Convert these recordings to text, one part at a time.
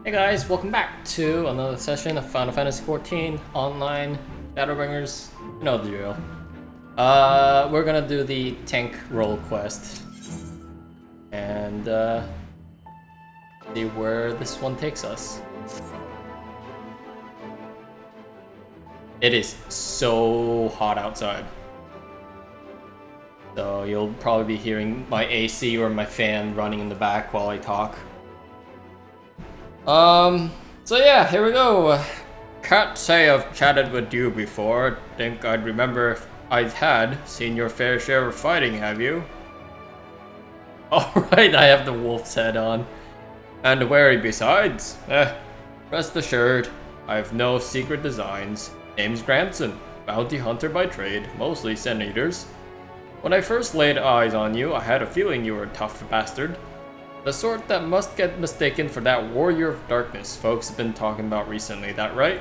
Hey guys, welcome back to another session of Final Fantasy XIV Online Shadowbringers. You know the drill. We're gonna do the tank role quest and see where this one takes us. It is so hot outside, so you'll probably be hearing my AC or my fan running in the back while I talk. So yeah, here we go. Can't say I've chatted with you before. Think I'd remember if I had. Seen your fair share of fighting, have you? Alright, I have the wolf's head on. And wary besides. Rest assured, I've no secret designs. Name's Grandson, bounty hunter by trade, mostly Sin Eaters. When I first laid eyes on you, I had a feeling you were a tough bastard. The sort that must get mistaken for that warrior of darkness folks have been talking about recently, that right?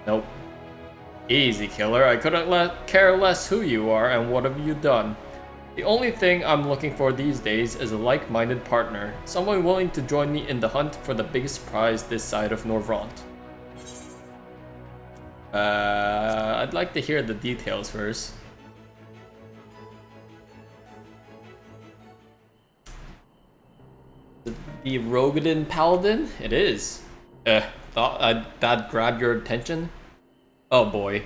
Nope. Easy, killer. I couldn't care less who you are and what have you done. The only thing I'm looking for these days is a like-minded partner, someone willing to join me in the hunt for the biggest prize this side of Norvrant. I'd like to hear the details first. The Rogadin Paladin? It is. Thought that'd grab your attention? Oh boy.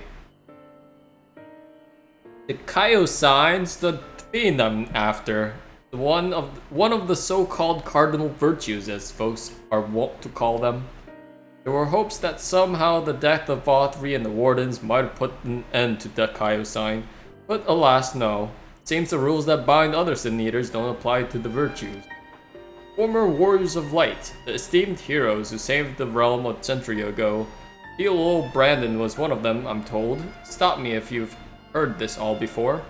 Dikaiosyne's the fiend I'm after. One of the so-called cardinal virtues, as folks are wont to call them. There were hopes that somehow the death of Vautri and the Wardens might have put an end to Dikaiosyne, but alas no. Seems the rules that bind other Sin Eaters don't apply to the virtues. Former warriors of light, the esteemed heroes who saved the realm a century ago. Deal old Brandon was one of them, I'm told. Stop me if you've heard this all before.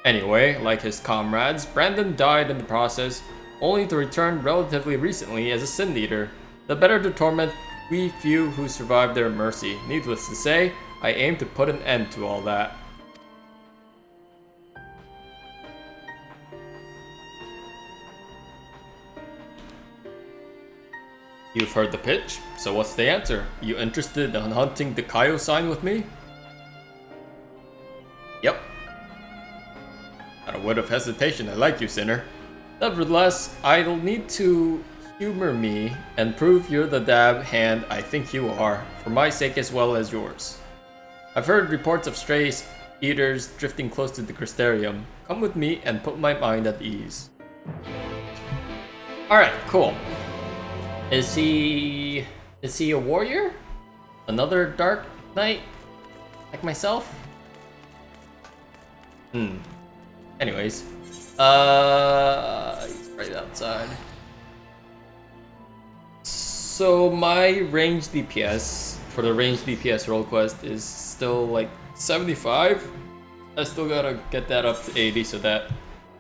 Anyway, like his comrades, Brandon died in the process, only to return relatively recently as a Sin Eater, the better to torment we few who survived their mercy. Needless to say, I aim to put an end to all that. You've heard the pitch, so what's the answer? You interested in hunting the Dikaiosyne with me? Yep. Not a word of hesitation, I like you, sinner. Nevertheless, I'll need to humor me and prove you're the dab hand I think you are, for my sake as well as yours. I've heard reports of stray eaters drifting close to the Crystarium. Come with me and put my mind at ease. Alright, cool. Is he a warrior? Another Dark Knight? Like myself? Anyways. He's right outside. So my range DPS for the range DPS role quest is still like 75. I still gotta get that up to 80 so that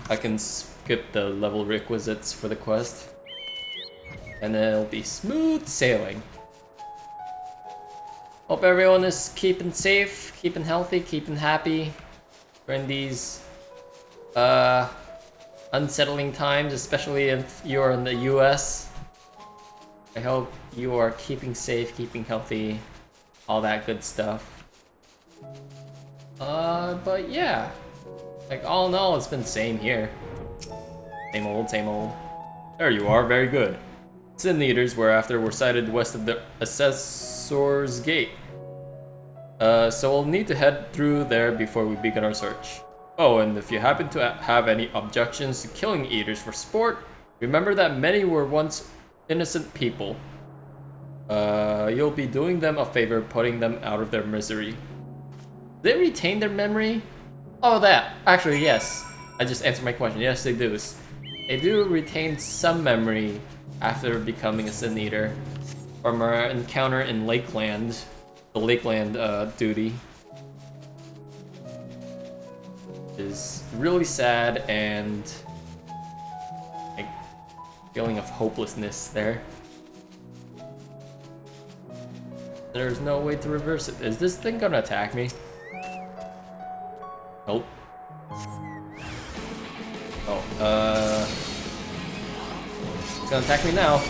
I can skip the level requisites for the quest. And then it'll be smooth sailing. Hope everyone is keeping safe, keeping healthy, keeping happy during these unsettling times, especially if you're in the US. I hope you are keeping safe, keeping healthy, all that good stuff. But yeah, like all in all, it's been same here. Same old, same old. There you are, very good. Sin Eaters were sighted west of the Assessor's Gate. So we'll need to head through there before we begin our search. Oh, and if you happen to have any objections to killing Eaters for sport, remember that many were once innocent people. You'll be doing them a favor putting them out of their misery. They retain their memory? Oh, that. Actually, yes. I just answered my question. Yes, they do. They do retain some memory after becoming a Sin Eater from our encounter in Lakeland, the Lakeland duty. Is really sad and like feeling of hopelessness there. There's no way to reverse it. Is this thing gonna attack me? Nope. Oh, gonna attack me now.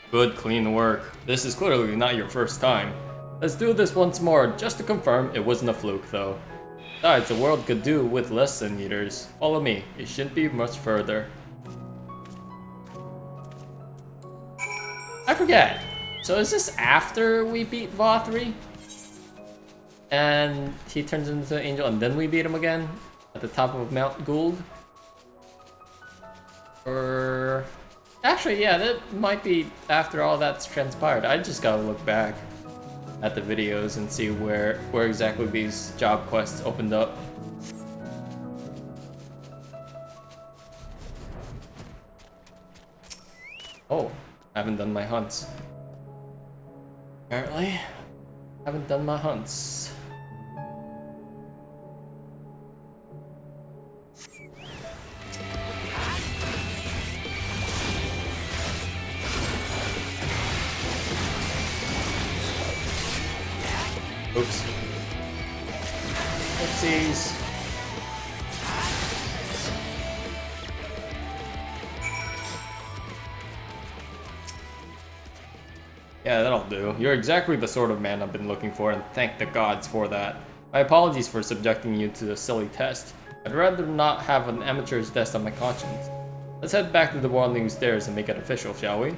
Good, clean work. This is clearly not your first time. Let's do this once more, just to confirm it wasn't a fluke, though. Besides, the world could do with less Sin Eaters. Follow me, it shouldn't be much further. I forget. So is this after we beat Vothri? And he turns into an angel and then we beat him again? At the top of Mount Gould? Or... Actually, yeah, that might be after all that's transpired. I just gotta look back at the videos and see where exactly these job quests opened up. Oh, I haven't done my hunts. Apparently, haven't done my hunts. Oops. Oopsies. Yeah, that'll do. You're exactly the sort of man I've been looking for, and thank the gods for that. My apologies for subjecting you to the silly test. I'd rather not have an amateur's test on my conscience. Let's head back to the Wandering Stairs and make it official, shall we?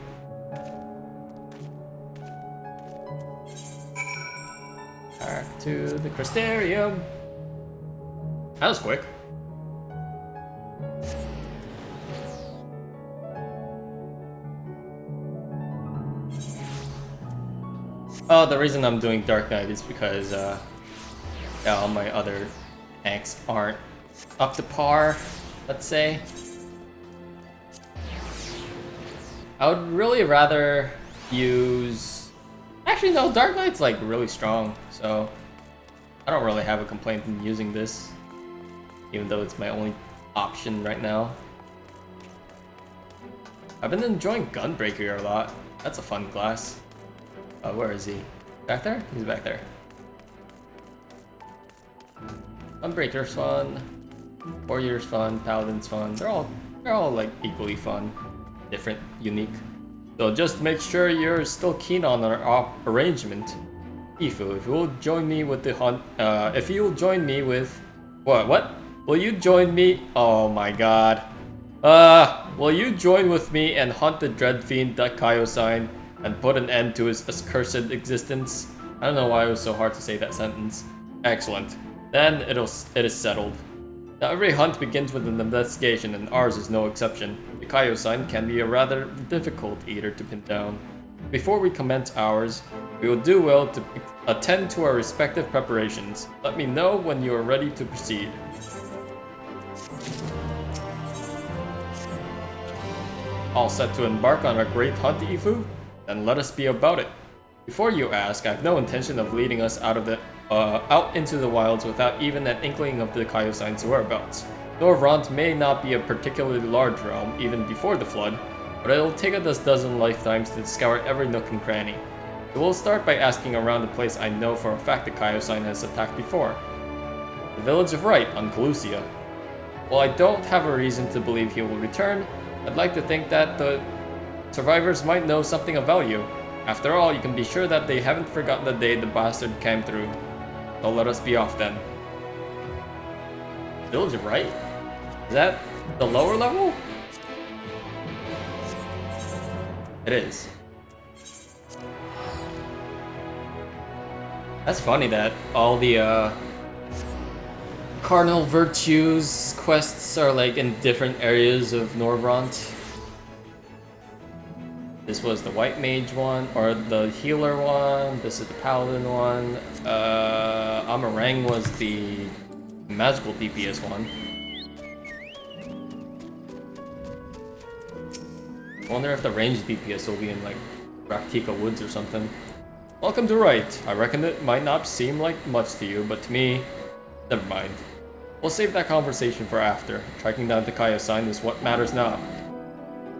Back to the Crystarium. That was quick. Oh, the reason I'm doing Dark Knight is because yeah, all my other tanks aren't up to par, let's say. I would really rather use... Actually, no, Dark Knight's like really strong, so I don't really have a complaint in using this, even though it's my only option right now. I've been enjoying Gunbreaker a lot. That's a fun class. Where is he? Back there? He's back there. Gunbreaker's fun. Warrior's fun. Paladin's fun. They're all like equally fun, different, unique. So just make sure you're still keen on our arrangement. Ifu, if you will join me with the hunt, if you will join me with... What? Will you join me? Oh my god. Will you join with me and hunt the dread fiend Dikaiosyne and put an end to his accursed existence? I don't know why it was so hard to say that sentence. Excellent. Then it is settled. Now every hunt begins with an investigation, and ours is no exception. The Dikaiosyne can be a rather difficult eater to pin down. Before we commence ours, we will do well to attend to our respective preparations. Let me know when you are ready to proceed. All set to embark on our great hunt, Ifu? Then let us be about it. Before you ask, I have no intention of leading us out into the wilds without even an inkling of the Dikaiosyne's whereabouts. Norvrant may not be a particularly large realm, even before the flood, but it'll take us a dozen lifetimes to scour every nook and cranny. So we'll start by asking around the place I know for a fact the Dikaiosyne has attacked before. The village of Wright on Calusia. While I don't have a reason to believe he will return, I'd like to think that the survivors might know something of value. After all, you can be sure that they haven't forgotten the day the bastard came through. So let us be off then. Village of Wright? Is that the lower level? It is. That's funny that all the cardinal virtues quests are like in different areas of Norvrant. This was the white mage one, or the healer one. This is the paladin one. Amarang was the magical DPS one. I wonder if the ranged DPS will be in like Raktika Woods or something. Welcome to Right. I reckon it might not seem like much to you, but to me, never mind. We'll save that conversation for after. Tracking down Dikaiosyne is what matters now.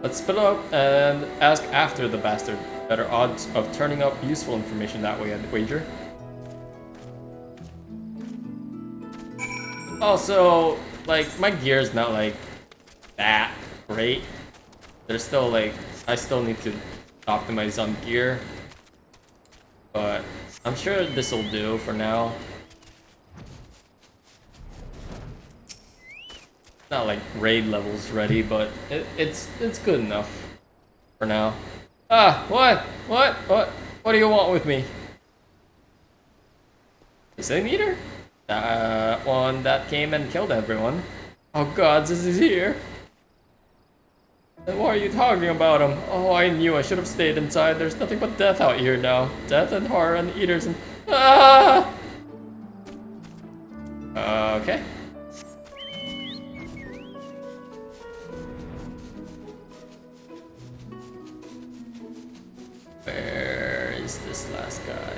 Let's split up and ask after the bastard. Better odds of turning up useful information that way, I'd wager. Also, like, my gear's not like that great. There's still like, I still need to optimize on gear. But I'm sure this'll do for now. Not like raid levels ready, but it's good enough for now. Ah, what do you want with me? The Sin Eater? That one that came and killed everyone. Oh god, this is here. And why are you talking about him? Oh, I knew I should have stayed inside. There's nothing but death out here now. Death and horror and eaters and... Ah! Okay. Where is this last guy?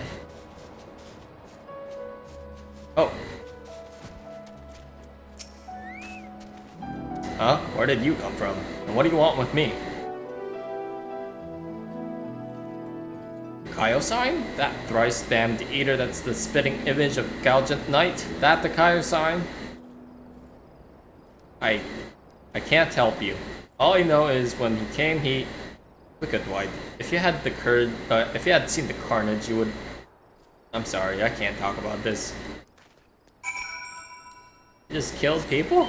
Oh. Huh? Where did you come from? And what do you want with me? Dikaiosyne? That thrice damned eater that's the spitting image of Galgant Knight? That Dikaiosyne? I can't help you. All I know is when he came, he... Look at Dwight. If you had the courage, if you had seen the carnage, you would... I'm sorry, I can't talk about this. He just killed people?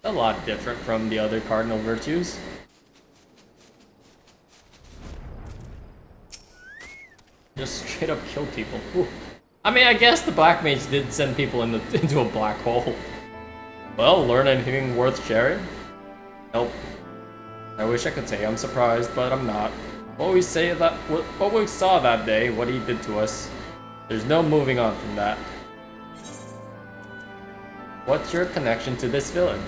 A lot different from the other cardinal virtues. Just straight up kill people. Ooh. I mean, I guess the Black Mage did send people into a black hole. Well, learn anything worth sharing? Nope. I wish I could say I'm surprised, but I'm not. What we saw that day, what he did to us, there's no moving on from that. What's your connection to this village?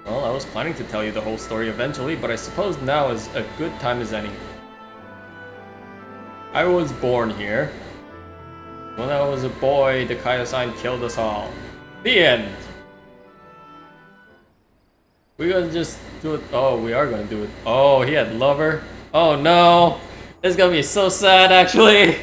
Well, I was planning to tell you the whole story eventually, but I suppose now is a good time as any. I was born here. When I was a boy, the Dikaiosyne killed us all. The end! We're gonna just do it. Oh, we are gonna do it. Oh, he had lover. Oh no! It's gonna be so sad, actually!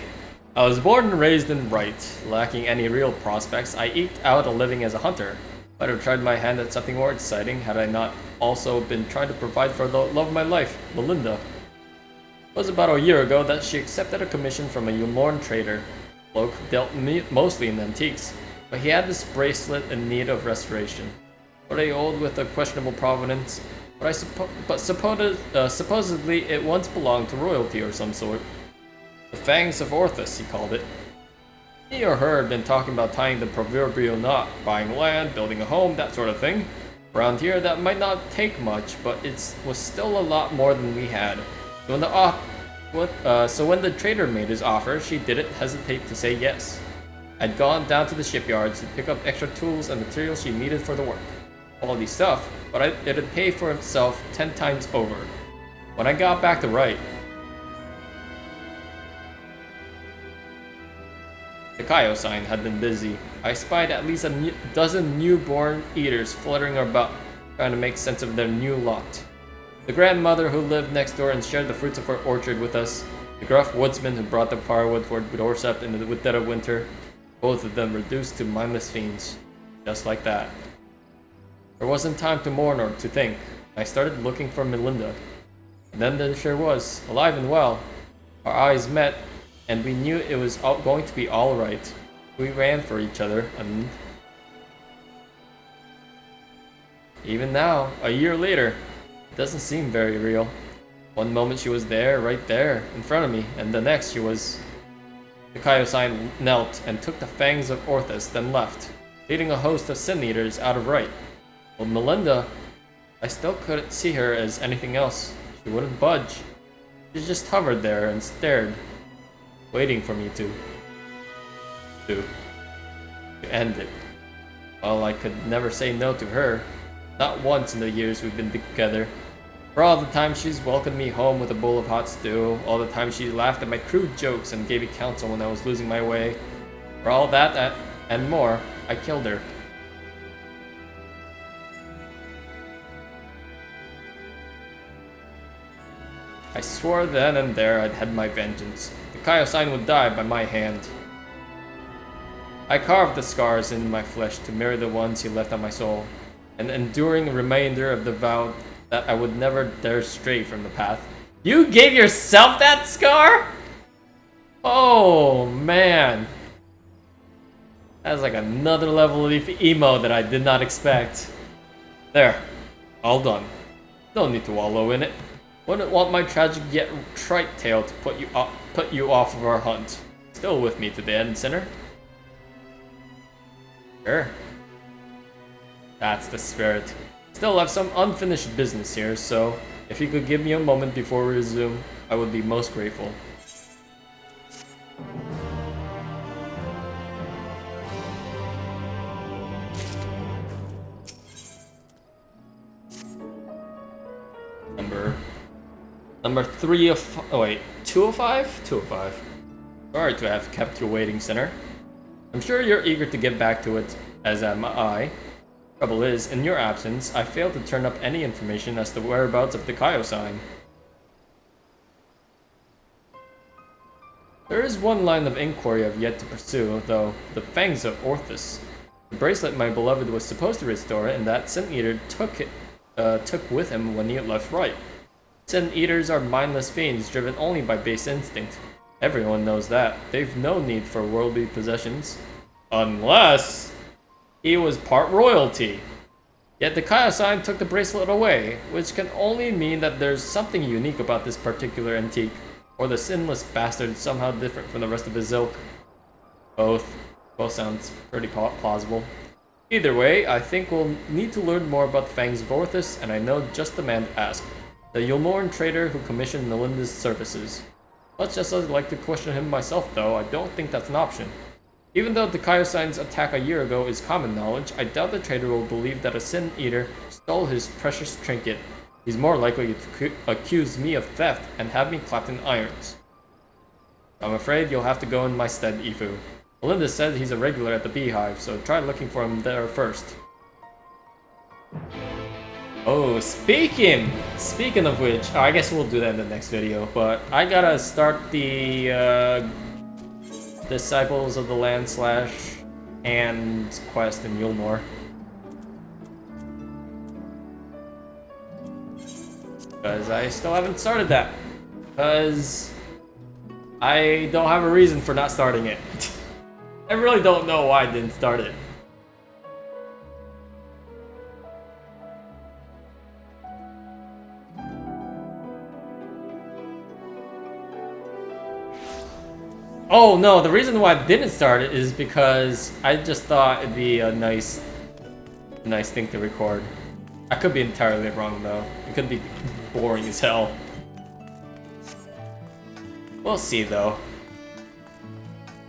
I was born and raised in Right. Lacking any real prospects, I eked out a living as a hunter. Might have tried my hand at something more exciting had I not also been trying to provide for the love of my life, Melinda. It was about a year ago that she accepted a commission from a Umorn trader. Bloke dealt mostly in antiques, but he had this bracelet in need of restoration. Pretty old with a questionable provenance, but supposedly it once belonged to royalty or some sort. The Fangs of Orthus, he called it. He or her had been talking about tying the proverbial knot, buying land, building a home, that sort of thing. Around here, that might not take much, but it was still a lot more than we had. So when the trader made his offer, she didn't hesitate to say yes. I'd gone down to the shipyards to pick up extra tools and materials she needed for the work. Quality stuff, but it'd pay for itself 10 times over. When I got back to Right, the Dikaiosyne had been busy. I spied at least a dozen newborn eaters fluttering about, trying to make sense of their new lot. The grandmother who lived next door and shared the fruits of her orchard with us, the gruff woodsman who brought the firewood toward doorstep in the dead of winter, both of them reduced to mindless fiends. Just like that. There wasn't time to mourn or to think. I started looking for Melinda. And then there she was, alive and well. Our eyes met, and we knew it was going to be all right. We ran for each other, and even now, a year later, it doesn't seem very real. One moment she was there, right there, in front of me, and the next she was... The Dikaiosyne knelt and took the Fangs of Orthus, then left, leading a host of Sin Eaters out of Right. Well, Melinda, I still couldn't see her as anything else. She wouldn't budge. She just hovered there and stared, waiting for me to end it. Well, I could never say no to her. Not once in the years we've been together. For all the time she's welcomed me home with a bowl of hot stew, all the time she laughed at my crude jokes and gave me counsel when I was losing my way. For all that and more, I killed her. I swore then and there I'd had my vengeance. Dikaiosyne would die by my hand. I carved the scars in my flesh to mirror the ones he left on my soul, an enduring remainder of the vow that I would never dare stray from the path. You gave yourself that scar? Oh man. That's like another level of emo that I did not expect. There. All done. No need to wallow in it. Wouldn't want my tragic yet trite tale to put you off of our hunt. Still with me to the end, sinner? Sure. That's the spirit. Still have some unfinished business here, so if you could give me a moment before we resume, I would be most grateful. Number 3 of... oh wait, 205? 205. Sorry to have kept you waiting, sinner. I'm sure you're eager to get back to it, as am I. Trouble is, in your absence, I failed to turn up any information as to the whereabouts of Dikaiosyne. There is one line of inquiry I've yet to pursue, though, the fangs of Orthus. The bracelet my beloved was supposed to restore, and that Sin Eater took with him when he left right. Sin Eaters are mindless fiends driven only by base instinct. Everyone knows that. They've no need for worldly possessions. Unless he was part royalty. Yet Dikaiosyne took the bracelet away, which can only mean that there's something unique about this particular antique, or the sinless bastard is somehow different from the rest of his ilk. Both sounds pretty plausible. Either way, I think we'll need to learn more about the Fangs of Orthus, and I know just the man to ask. The Yulmoran trader who commissioned Melinda's services. Much as I'd like to question him myself though, I don't think that's an option. Even though Dikaiosyne's attack a year ago is common knowledge, I doubt the trader will believe that a Sin Eater stole his precious trinket. He's more likely to accuse me of theft and have me clapped in irons. I'm afraid you'll have to go in my stead, Ifu. Melinda said he's a regular at the Beehive, so try looking for him there first. Oh, speaking of which, I guess we'll do that in the next video, but I gotta start the Disciples of the Land / and quest in Yulmore. Because I still haven't started that. Because I don't have a reason for not starting it. I really don't know why I didn't start it. Oh no, the reason why I didn't start it is because I just thought it'd be a nice thing to record. I could be entirely wrong though. It could be boring as hell. We'll see though.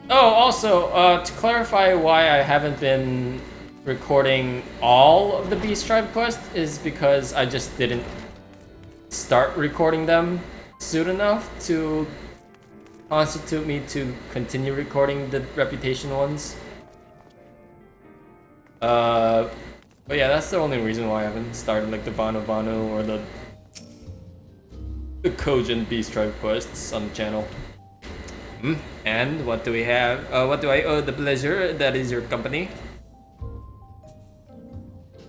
Oh, also, to clarify why I haven't been recording all of the Beast Tribe quest is because I just didn't start recording them soon enough to constitute me to continue recording the reputation ones. But yeah, that's the only reason why I haven't started like the Vanu or the Kojin Beast Tribe quests on the channel. And what do we have? What do I owe the pleasure? That is your company.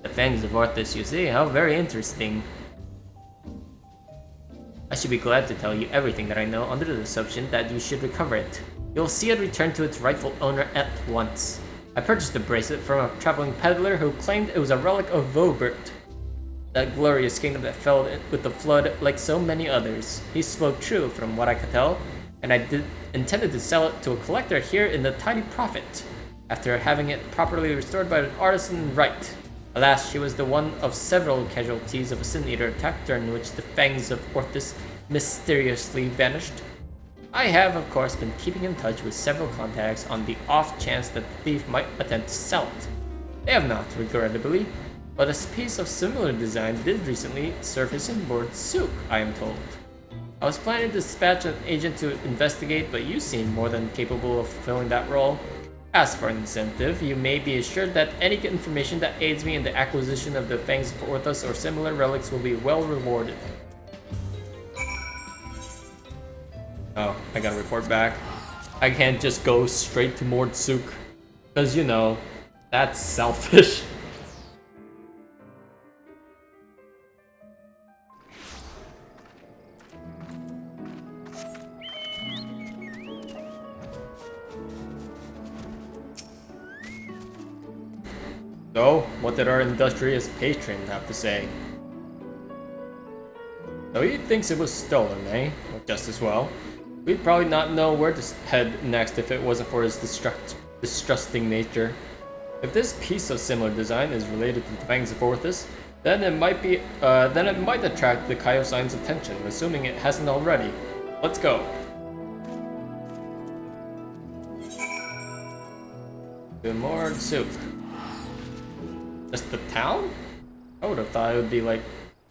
The Fangs of Orthus, you see? How very interesting. I should be glad to tell you everything that I know under the assumption that you should recover it. You'll see it return to its rightful owner at once. I purchased the bracelet from a traveling peddler who claimed it was a relic of Vobert, that glorious kingdom that fell with the flood like so many others. He spoke true from what I could tell, and I intended to sell it to a collector here in the Tidy Profit, after having it properly restored by an artisan right. Alas, she was the one of several casualties of a Sin Eater attack during which the Fangs of Orthus mysteriously vanished. I have, of course, been keeping in touch with several contacts on the off chance that the thief might attempt to sell it. They have not, regrettably. But a piece of similar design did recently surface in Lord Sook, I am told. I was planning to dispatch an agent to investigate, but you seem more than capable of fulfilling that role. As for an incentive, you may be assured that any information that aids me in the acquisition of the Fangs of Orthos or similar relics will be well rewarded. Oh, I gotta report back. I can't just go straight to Mordsuk, because you know, that's selfish. So, what did our industrious patron have to say? So he thinks it was stolen, eh? Well, just as well. We'd probably not know where to head next if it wasn't for his distrusting nature. If this piece of similar design is related to the Fangs of Orthos, then it might attract the Dikaiosyne's attention, assuming it hasn't already. Let's go. Good more soup. Just the town? I would have thought it would be like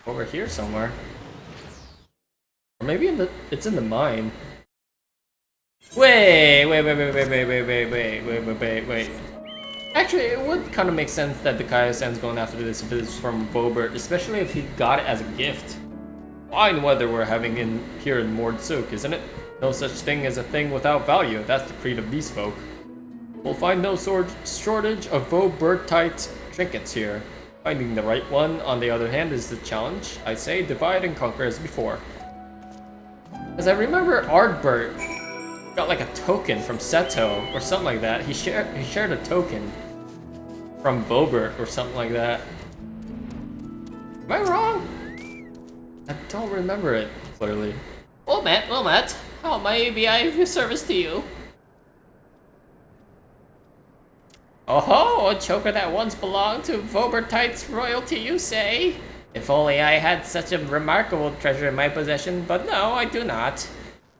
over here somewhere. Or maybe it's in the mine. Wait. Actually, it would kind of make sense that the Dikaiosyne's going after this if it's from Vobert, especially if he got it as a gift. Fine weather we're having in here in Mordsuk, isn't it? No such thing as a thing without value. That's the creed of these folk. We'll find no shortage of Vobertite trinkets here. Finding the right one, on the other hand, is the challenge. I say divide and conquer as before. As I remember, Ardbert got like a token from Seto or something like that. He shared a token from Vobert or something like that. Am I wrong? I don't remember it clearly. Wilmette, how may I be of service to you? Oh, a choker that once belonged to Vobertite's royalty, you say? If only I had such a remarkable treasure in my possession, but no, I do not.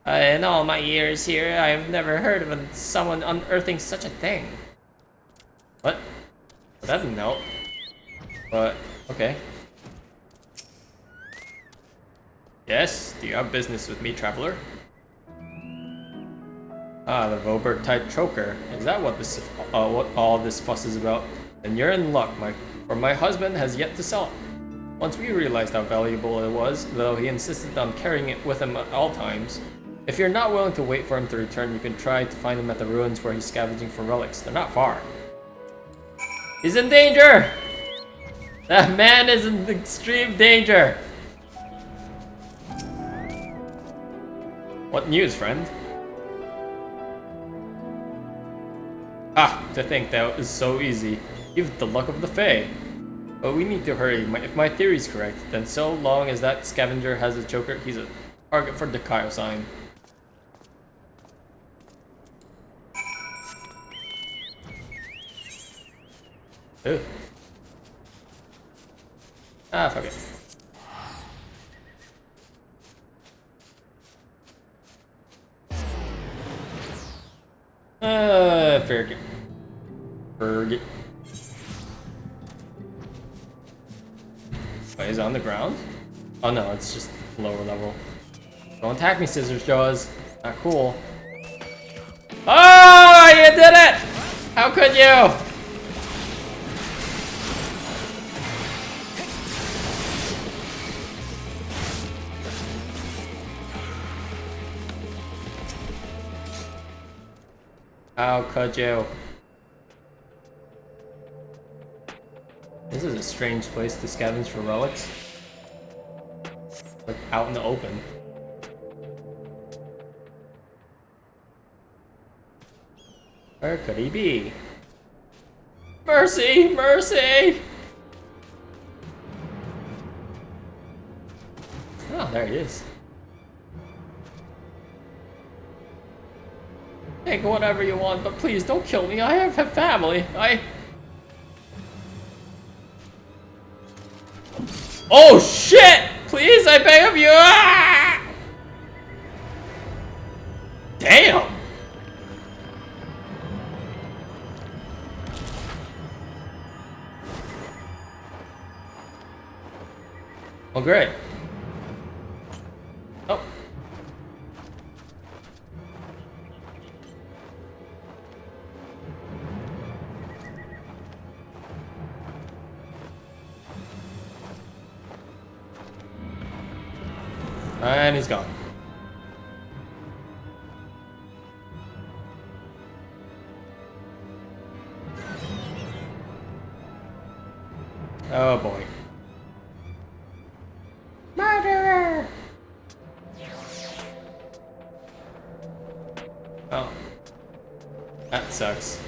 In all my years here, I have never heard of someone unearthing such a thing. What? That didn't help. But, okay. Yes, do you have business with me, traveler? Ah, the Vobertite choker. Is that what all this fuss is about? Then you're in luck, for my husband has yet to sell it. Once we realized how valuable it was, though he insisted on carrying it with him at all times. If you're not willing to wait for him to return, you can try to find him at the ruins where he's scavenging for relics. They're not far. He's in danger! That man is in extreme danger! What news, friend? Ah, to think that was so easy. You've the luck of the Fae. But we need to hurry. If my theory is correct, then so long as that scavenger has a choker, he's a target for Dikaiosyne. Ooh. Ah, fuck it. Forget. Wait, is it on the ground? Oh no, it's just lower level. Don't attack me, Scissors Jaws. Not cool. Oh, you did it! How could you? How could you? This is a strange place to scavenge for relics. Like out in the open. Where could he be? Mercy! Mercy! Oh, there he is. Take whatever you want, but please don't kill me. I have a family. Oh shit! Please, I beg of you! Ah! Damn! great. Oh. And he's gone. Oh boy. Murderer! Oh. That sucks.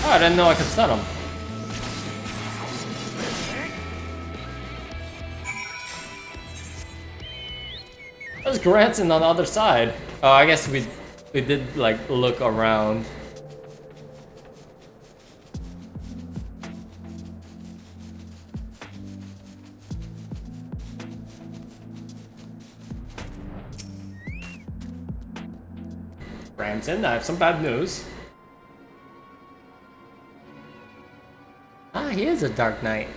Oh, I didn't know I could stun him. There's Granson on the other side. Oh, I guess we did like look around. Granson, I have some bad news. Ah, he is a Dark Knight.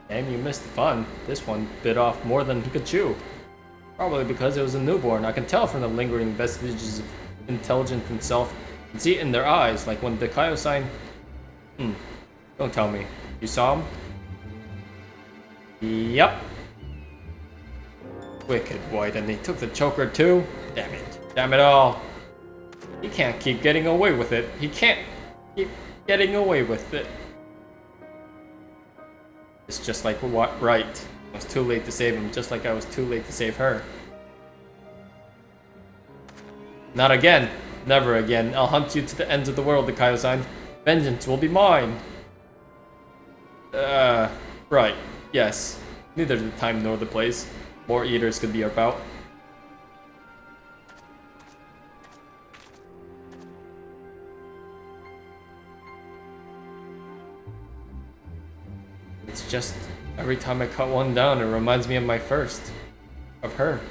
And you missed the fun. This one bit off more than he could chew. Probably because it was a newborn. I can tell from the lingering vestiges of intelligence and self. You can see it in their eyes, like when Dikaiosyne... Don't tell me. You saw him? Yep. Wicked White, and he took the choker too? Damn it. Damn it all. He can't keep getting away with it. He can't keep getting away with it. It's just like what right. I was too late to save him, just like I was too late to save her. Not again. Never again. I'll hunt you to the ends of the world, Dikaiosyne. Vengeance will be mine. Right. Yes. Neither the time nor the place. More eaters could be about. It's just, every time I cut one down, it reminds me of my first. Of her.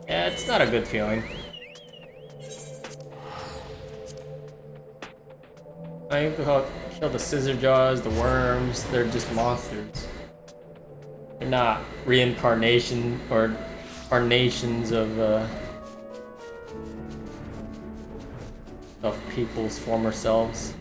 Yeah, it's not a good feeling. I kill the scissor jaws, the worms, they're just monsters. They're not reincarnation or carnations of people's former selves.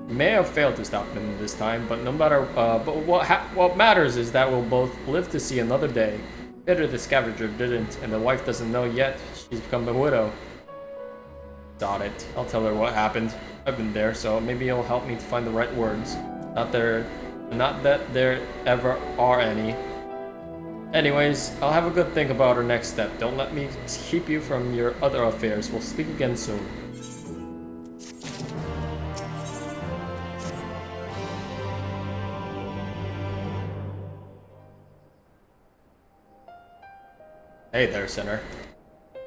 We may have failed to stop them this time, but no matter. But what matters is that we'll both live to see another day. Better the scavenger didn't, and the wife doesn't know yet. She's become a widow. Got it. I'll tell her what happened. I've been there, so maybe it'll help me to find the right words. Not that there ever are any. Anyways, I'll have a good think about our next step. Don't let me keep you from your other affairs. We'll speak again soon. Hey there, sinner.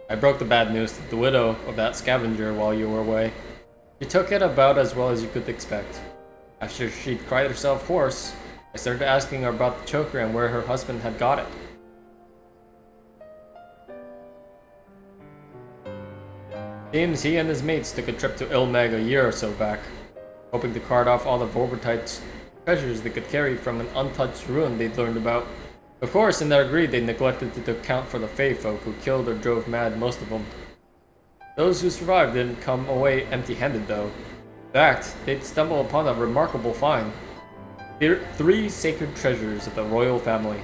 I broke the bad news to the widow of that scavenger while you were away. She took it about as well as you could expect. After she'd cried herself hoarse, I started asking her about the choker and where her husband had got it. Seems he and his mates took a trip to Ilmeg a year or so back, hoping to cart off all the Vorbertite's treasures they could carry from an untouched ruin they'd learned about. Of course, in their greed, they neglected to account for the Fey folk who killed or drove mad most of them. Those who survived didn't come away empty-handed though. In fact, they'd stumble upon a remarkable find. 3 sacred treasures of the royal family.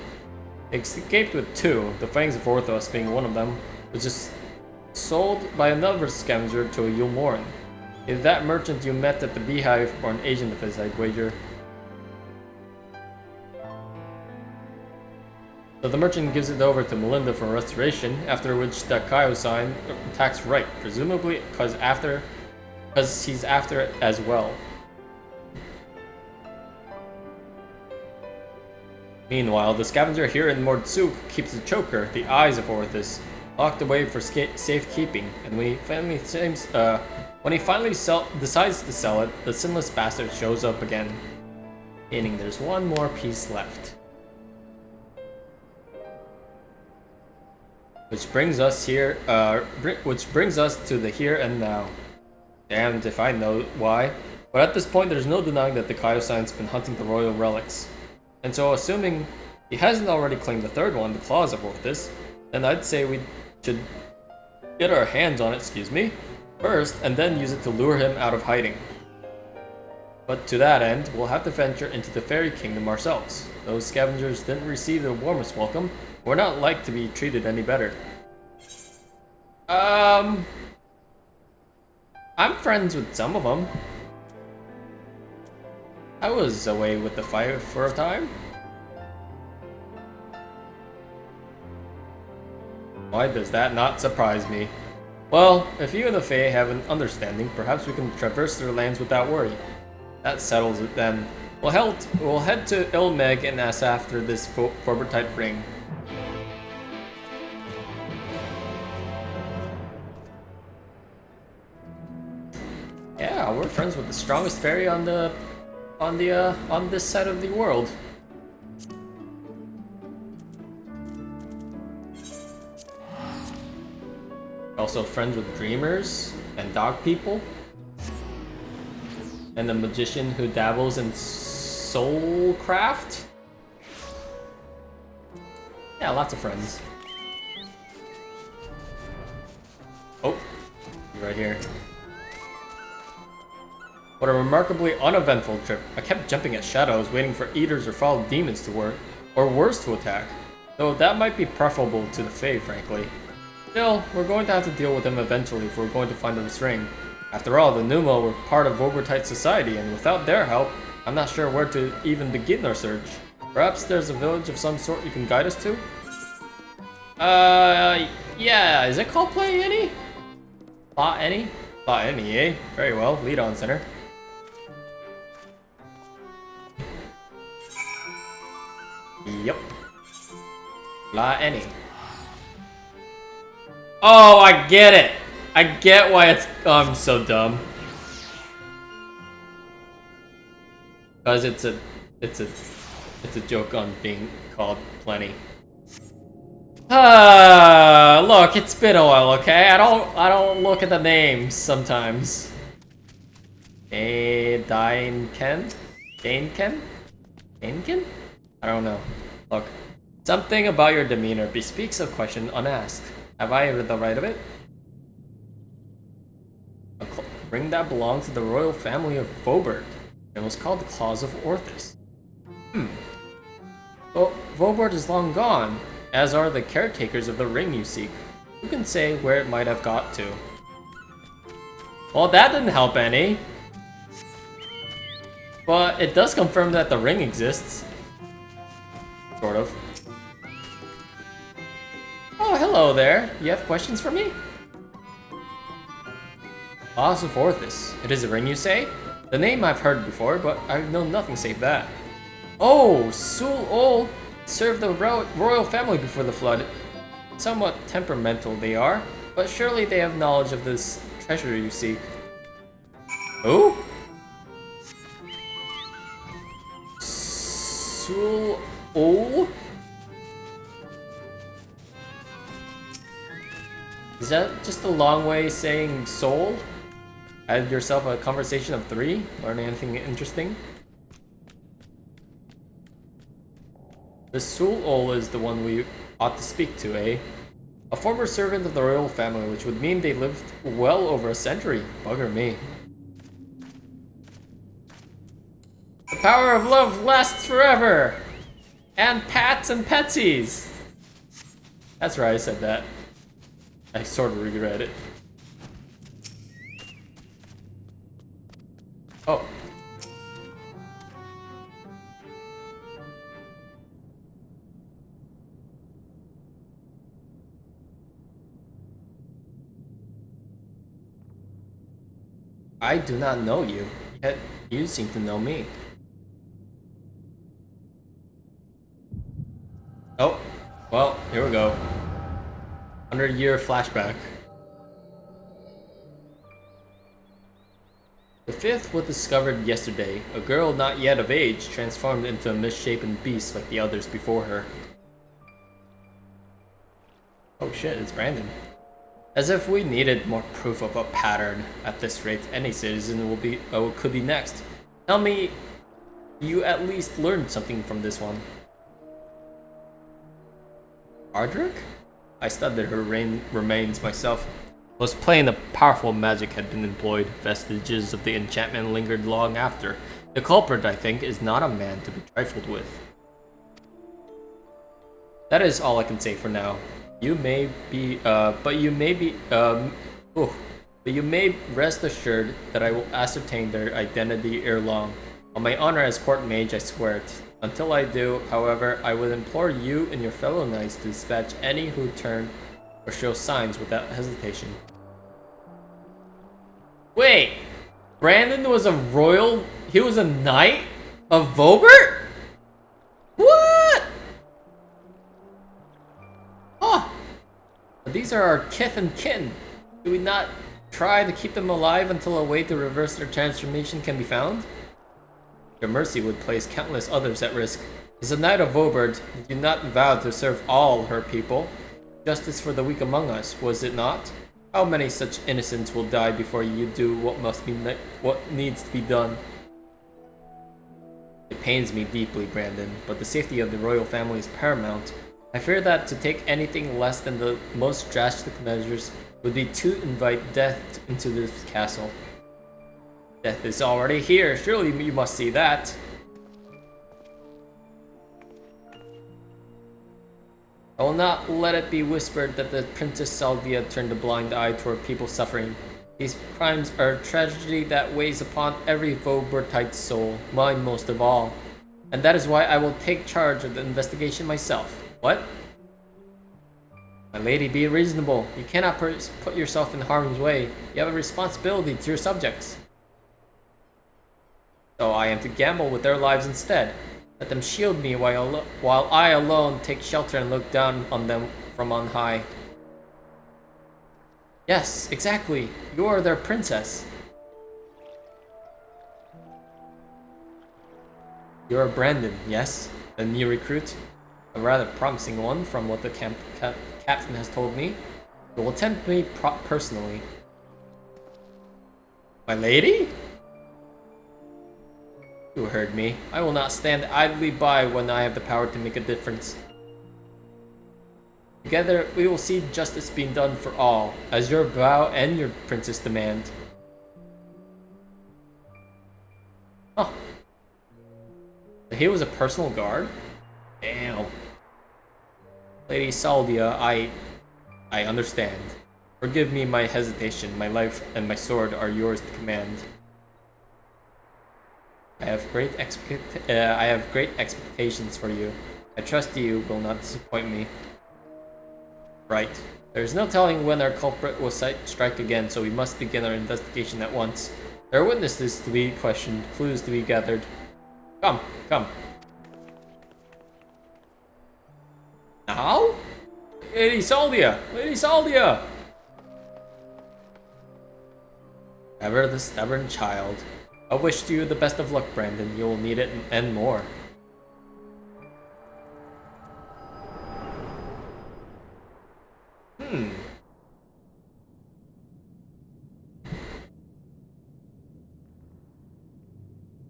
They escaped with 2, the Fangs of Orthos being one of them, which is sold by another scavenger to a Yulmoran. Either that merchant you met at the Beehive or an agent of his, I'd wager. So the merchant gives it over to Melinda for restoration, after which Dikaiosyne attacks right, presumably because he's after it as well. Meanwhile, the scavenger here in Mordsuk keeps the choker, the eyes of Orthus. locked away for safekeeping, and when he finally decides to sell it, the sinless bastard shows up again, meaning there's one more piece left. Which brings us here, which brings us to the here and now. Damned if I know why, but at this point there's no denying that Dikaiosyne's been hunting the royal relics. And so assuming he hasn't already claimed the third one, the Claws of Orthus, then I'd say we should get our hands on it, first, and then use it to lure him out of hiding. But to that end, we'll have to venture into the Fairy Kingdom ourselves. Those scavengers didn't receive the warmest welcome. We're not like to be treated any better. I'm friends with some of them. I was away with the fire for a time. Why does that not surprise me? Well, if you and the Fae have an understanding, perhaps we can traverse their lands without worry. That settles it then. We'll head to Ilmeg and ask after this Forbertite ring. Yeah, we're friends with the strongest fairy on this side of the world. Also friends with dreamers and dog people. And the magician who dabbles in soulcraft. Yeah, lots of friends. Oh, you're right here. What a remarkably uneventful trip. I kept jumping at shadows, waiting for eaters or foul demons to work, or worse to attack. Though that might be preferable to the Fae, frankly. Still, we're going to have to deal with them eventually if we're going to find this ring. After all, the Pneuma were part of Vogertite society, and without their help, I'm not sure where to even begin our search. Perhaps there's a village of some sort you can guide us to? Yeah, is it called Play Any? Plot Any? Plot Any, eh? Very well, lead on, center. Yep. La Any. Oh, I get it! I get why it's... Oh, I'm so dumb. Because it's a joke on being called Plenty. Look, it's been a while, okay? I don't look at the names sometimes. Dainken? Dainken? Dainken? I don't know. Look, something about your demeanor bespeaks a question unasked. Have I the right of it? A ring that belonged to the royal family of Vobert. It was called the Claws of Orthus. Well, Vobert is long gone, as are the caretakers of the ring you seek. Who can say where it might have got to? Well, that didn't help any. But it does confirm that the ring exists. Sort of. Oh, hello there. You have questions for me? Claws of Orthus. It is a ring, you say? The name I've heard before, but I know nothing save that. Oh, Sul Ol served the royal family before the flood. Somewhat temperamental they are, but surely they have knowledge of this treasure you seek. Who? Sul Ol? Is that just a long way saying soul? Had yourself a conversation of 3? Learn anything interesting? The Sul Ol is the one we ought to speak to, eh? A former servant of the royal family, which would mean they lived well over a century. Bugger me. The power of love lasts forever! And pats and petsies! That's right, I said that. I sort of regret it. Oh. I do not know you, yet you seem to know me. Oh, well, here we go. 100-year flashback. The fifth was discovered yesterday. A girl not yet of age transformed into a misshapen beast like the others before her. Oh shit, it's Brandon. As if we needed more proof of a pattern. At this rate, any citizen could be next. Tell me you at least learned something from this one. Ardric? I studied her remains myself. It was plain that powerful magic had been employed. Vestiges of the enchantment lingered long after. The culprit, I think, is not a man to be trifled with. That is all I can say for now. You may rest assured that I will ascertain their identity ere long. On my honor as court mage, I swear it. Until I do, however, I would implore you and your fellow knights to dispatch any who turn or show signs without hesitation. Wait! Brandon was he was a knight of Vobert? What? Oh! These are our kith and kin. Do we not try to keep them alive until a way to reverse their transformation can be found? Your mercy would place countless others at risk. As a knight of Vobert, did you not vow to serve all her people? Justice for the weak among us, was it not? How many such innocents will die before you do what needs to be done? It pains me deeply, Brandon, but the safety of the royal family is paramount. I fear that to take anything less than the most drastic measures would be to invite death into this castle. Death is already here, surely you must see that. I will not let it be whispered that the Princess Salvia turned a blind eye toward people suffering. These crimes are a tragedy that weighs upon every Vobertite soul, mine most of all. And that is why I will take charge of the investigation myself. What? My lady, be reasonable. You cannot put yourself in harm's way. You have a responsibility to your subjects. So I am to gamble with their lives instead. Let them shield me while I alone take shelter and look down on them from on high. Yes, exactly. You are their princess. You are Brandon, yes? A new recruit? A rather promising one from what the captain has told me. It will tempt me personally. My lady? You heard me. I will not stand idly by when I have the power to make a difference. Together, we will see justice being done for all, as your vow and your princess demand. Oh. He was a personal guard? Damn. Lady Saldia, I understand. Forgive me my hesitation. My life and my sword are yours to command. I have great expectations for you. I trust you will not disappoint me. Right. There is no telling when our culprit will strike again, so we must begin our investigation at once. There are witnesses to be questioned, clues to be gathered. Come, come. Now? Lady Saldia! Lady Saldia! Ever the stubborn child. I wish you the best of luck, Brandon. You will need it and more.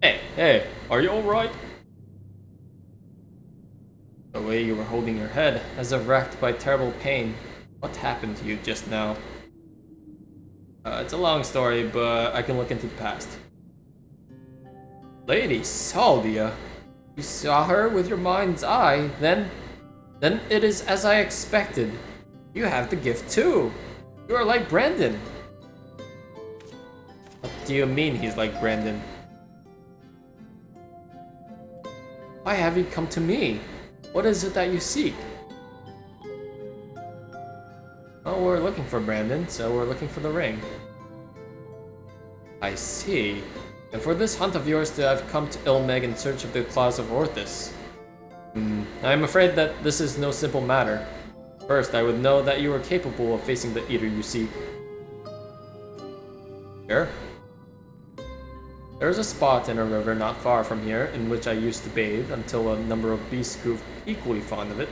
Hey, are you alright? The way you were holding your head, as if racked by terrible pain. What happened to you just now? It's a long story, but I can look into the past. Lady Saldia, you saw her with your mind's eye, then it is as I expected. You have the gift too. You are like Brandon. What do you mean he's like Brandon? Why have you come to me? What is it that you seek? Well, we're looking for Brandon, so we're looking for the ring. I see. And for this hunt of yours to have come to Ilmeg in search of the claws of Orthus. I am afraid that this is no simple matter. First, I would know that you are capable of facing the eater you seek. Sure. There is a spot in a river not far from here in which I used to bathe until a number of beasts grew equally fond of it.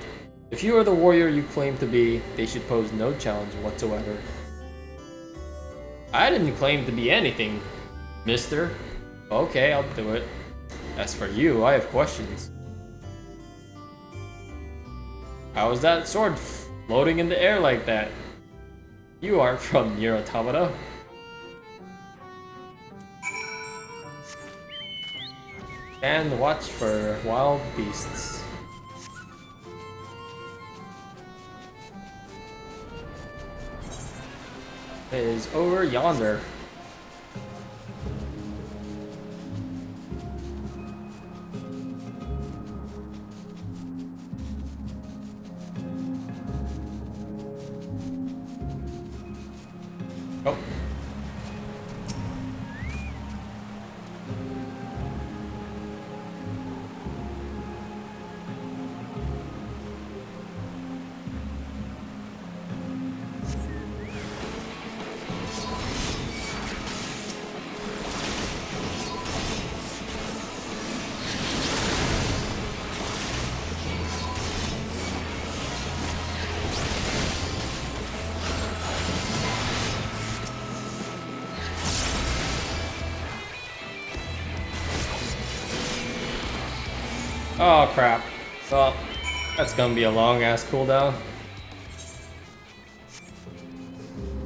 If you are the warrior you claim to be, they should pose no challenge whatsoever. I didn't claim to be anything, mister. Okay, I'll do it. As for you, I have questions. How is that sword floating in the air like that? You aren't from Nier Automata. And watch for wild beasts. It is over yonder. Oh. Oh crap. Well, that's gonna be a long ass cooldown.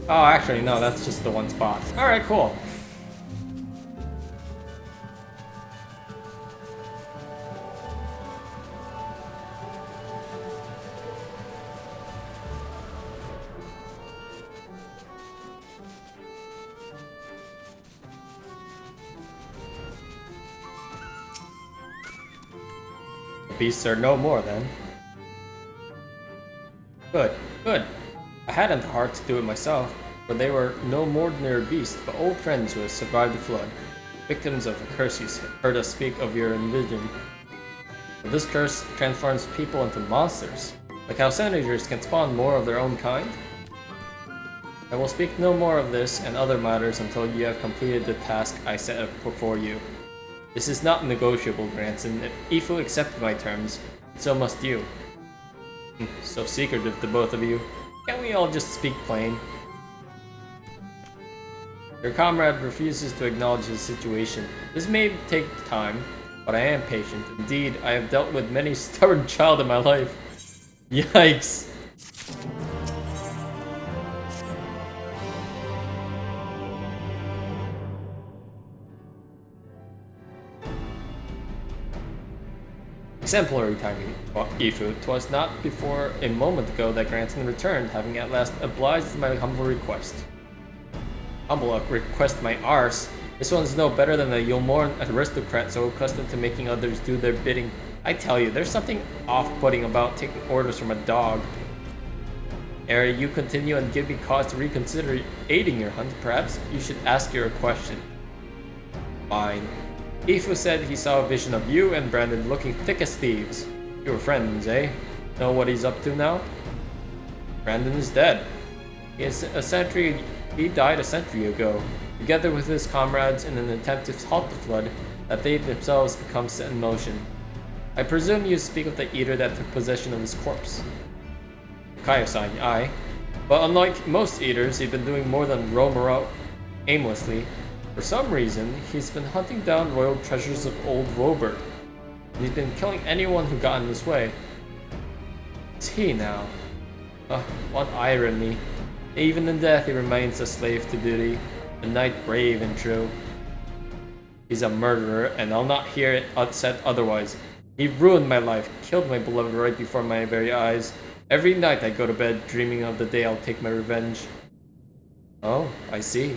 Oh, actually, no, that's just the one spot. Alright, cool. Beasts are no more then. Good, good. I hadn't the heart to do it myself, for they were no more than mere beasts, but old friends who had survived the flood. Victims of the curse you heard us speak of your vision. But this curse transforms people into monsters. Like how senators can spawn more of their own kind? I will speak no more of this and other matters until you have completed the task I set up before you. This is not negotiable, Granson. If Ifu accepted my terms, so must you. So secretive, the both of you. Can't we all just speak plain? Your comrade refuses to acknowledge his situation. This may take time, but I am patient. Indeed, I have dealt with many stubborn child in my life. Yikes. Exemplary timing, Ifu. 'Twas not before a moment ago that Granson returned, having at last obliged my humble request. Humble request my arse. This one's no better than a Yulmorn aristocrat so accustomed to making others do their bidding. I tell you, there's something off-putting about taking orders from a dog. Ere you continue and give me cause to reconsider aiding your hunt, perhaps you should ask your question. Fine. Ifu said he saw a vision of you and Brandon looking thick as thieves. You were friends, eh? Know what he's up to now? Brandon is dead. He died a century ago, together with his comrades in an attempt to halt the flood that they themselves become set in motion. I presume you speak of the eater that took possession of his corpse. Dikaiosyne, aye. But unlike most eaters, he's been doing more than roam around aimlessly. For some reason, he's been hunting down royal treasures of old Robert. He's been killing anyone who got in his way. It's he now. What irony. Even in death, he remains a slave to duty, a knight brave and true. He's a murderer, and I'll not hear it said otherwise. He ruined my life, killed my beloved right before my very eyes. Every night I go to bed dreaming of the day I'll take my revenge. Oh, I see.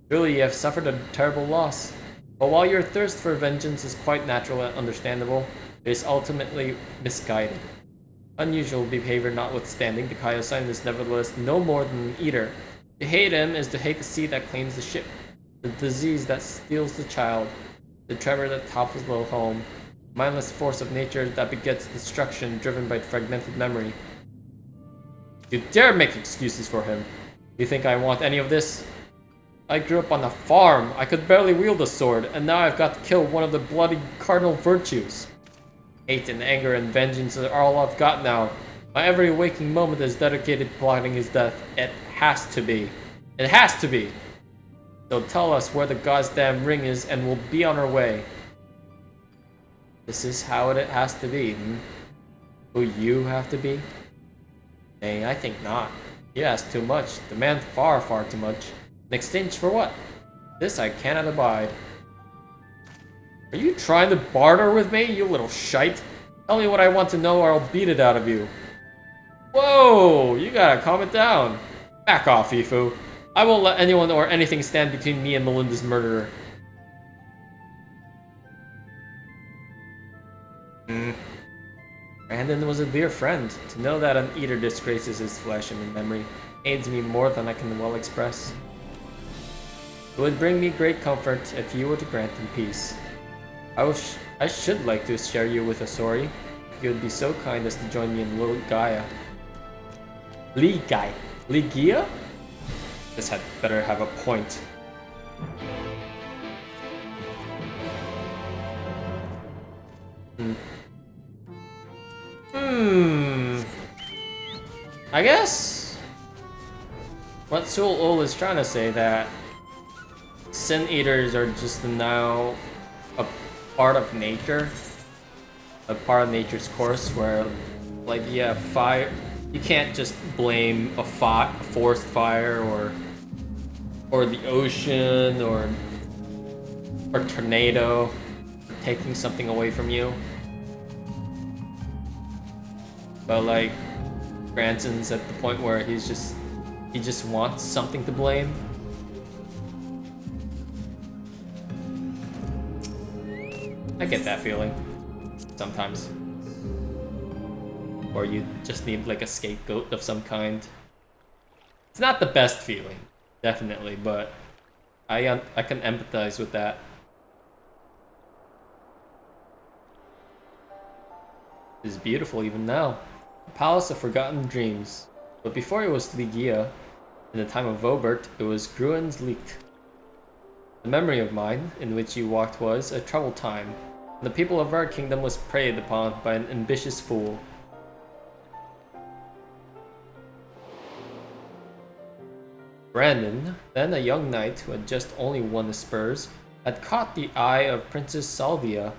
Truly, you have suffered a terrible loss. But while your thirst for vengeance is quite natural and understandable, it is ultimately misguided. Unusual behavior notwithstanding, Dikaiosyne is nevertheless no more than an eater. To hate him is to hate the sea that claims the ship, the disease that steals the child, the tremor that topples the home, mindless force of nature that begets destruction driven by fragmented memory. You dare make excuses for him. You think I want any of this? I grew up on a farm. I could barely wield a sword, and now I've got to kill one of the bloody cardinal virtues. Hate and anger and vengeance are all I've got now. My every waking moment is dedicated to plotting his death. It has to be. It has to be. So tell us where the goddamn ring is and we'll be on our way. This is how it has to be. Who you have to be? Dang, I think not. He asks too much. Demand far, far too much. In exchange for what? This I cannot abide. Are you trying to barter with me, you little shite? Tell me what I want to know or I'll beat it out of you. Whoa, you gotta calm it down. Back off, Ifu. I won't let anyone or anything stand between me and Melinda's murderer. Brandon was a dear friend. To know that an eater disgraces his flesh and memory aids me more than I can well express. It would bring me great comfort if you were to grant him peace. I should like to share you with a story, if you would be so kind as to join me in Little Gaia. Ligia? This had better have a point. I guess what Sul Ul is trying to say that Sin Eaters are just now a part of nature, a part of nature's course where, like, yeah, fire, you can't just blame a forest fire or the ocean or tornado for taking something away from you. But like Branson's at the point where he just wants something to blame. I get that feeling sometimes. Or you just need like a scapegoat of some kind. It's not the best feeling, definitely, but I can empathize with that. It is beautiful even now. The Palace of Forgotten Dreams. But before it was Ligia, in the time of Vobert, it was Gruen's Leaked. The memory of mine, in which you walked, was a troubled time, and the people of our kingdom was preyed upon by an ambitious fool. Brandon, then a young knight who had just only won the spurs, had caught the eye of Princess Salvia,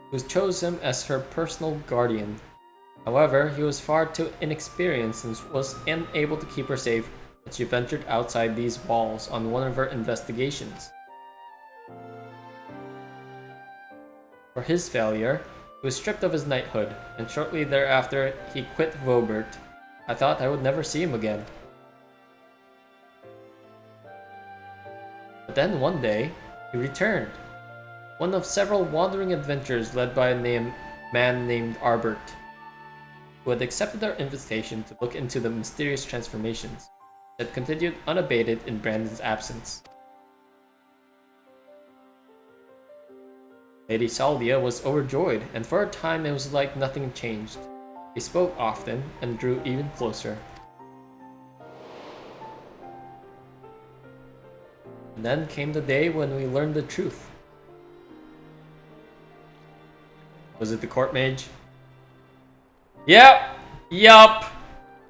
who chose him as her personal guardian. However, he was far too inexperienced and was unable to keep her safe when she ventured outside these walls on one of her investigations. For his failure, he was stripped of his knighthood, and shortly thereafter he quit Vobert. I thought I would never see him again. But then one day, he returned. One of several wandering adventures led by a man named Arbert, who had accepted our invitation to look into the mysterious transformations that continued unabated in Brandon's absence. Lady Salvia was overjoyed, and for a time it was like nothing changed. They spoke often and drew even closer. And then came the day when we learned the truth. Was it the court mage? Yup!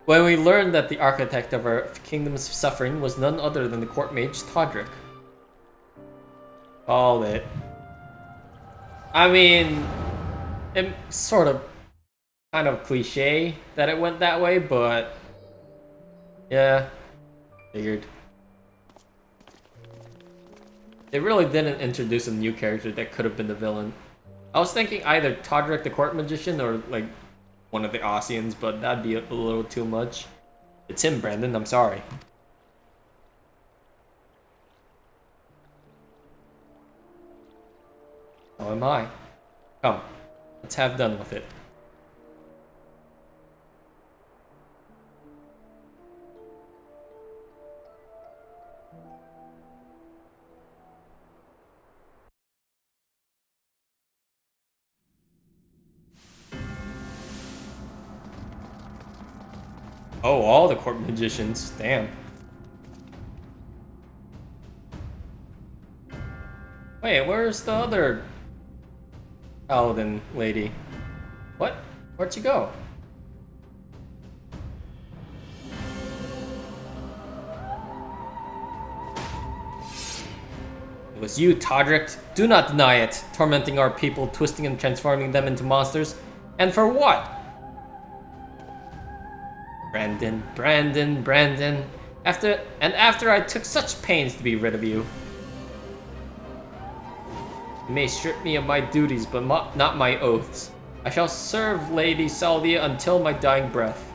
When we learned that the architect of our kingdom's suffering was none other than the court mage Todrick. Called it. I mean, it's sort of kind of cliche that it went that way, but yeah, figured. They really didn't introduce a new character that could have been the villain. I was thinking either Todrick the Court Magician or like one of the Ossians, but that'd be a little too much. It's him, Brandon, I'm sorry. So am I. Come, let's have done with it. Oh, all the court magicians. Damn. Wait, where's the other paladin lady? What? Where'd she go? It was you, Todrick. Do not deny it. Tormenting our people, twisting and transforming them into monsters. And for what? Brandon. After I took such pains to be rid of you. You may strip me of my duties, but not my oaths. I shall serve Lady Salvia until my dying breath.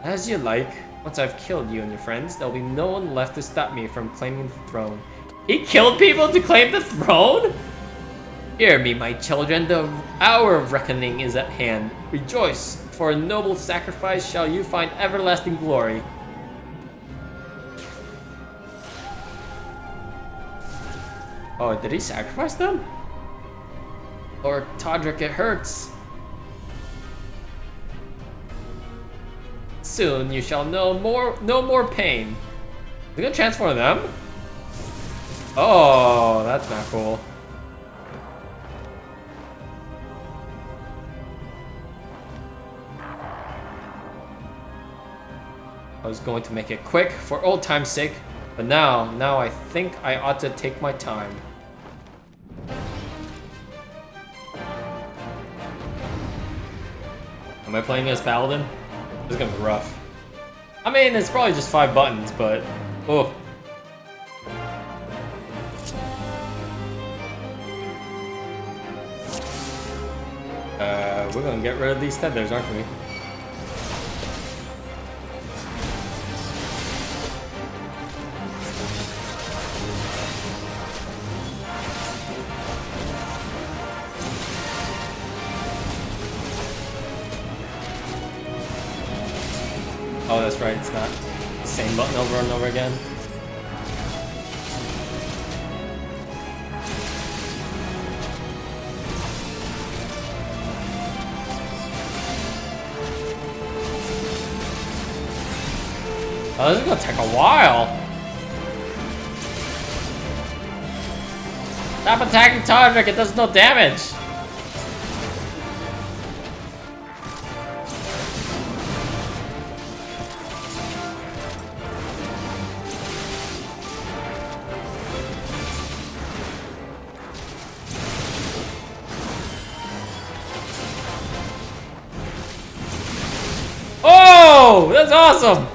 As you like. Once I've killed you and your friends, there'll be no one left to stop me from claiming the throne. He killed people to claim the throne? Hear me, my children, the hour of reckoning is at hand. Rejoice, for a noble sacrifice shall you find everlasting glory. Oh, did he sacrifice them? Lord Todrick, it hurts. Soon you shall know no more pain. Is he gonna transform them? Oh, that's not cool. I was going to make it quick for old time's sake, but now I think I ought to take my time. Am I playing as Paladin? This is gonna be rough. I mean, it's probably just 5 buttons, but oh. We're gonna get rid of these tethers, aren't we? Oh, that's right, it's not the same button over and over again. Oh, this is gonna take a while. Stop attacking Todrick, it does no damage. Oh, that's awesome!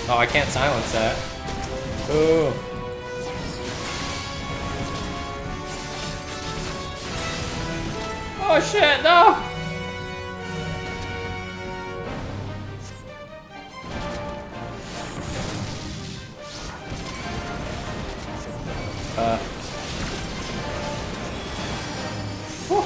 Oh, I can't silence that. Ooh. Oh shit, no! Whew.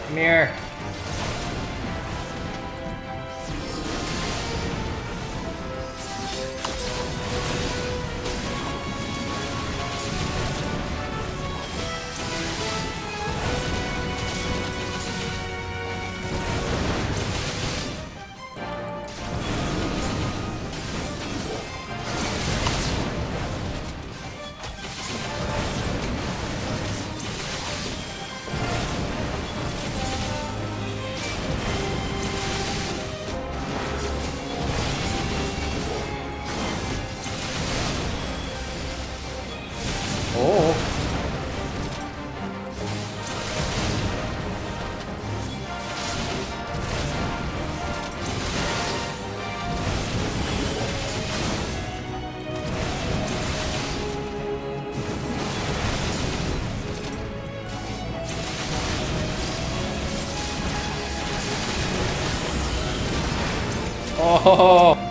Come here. Oh!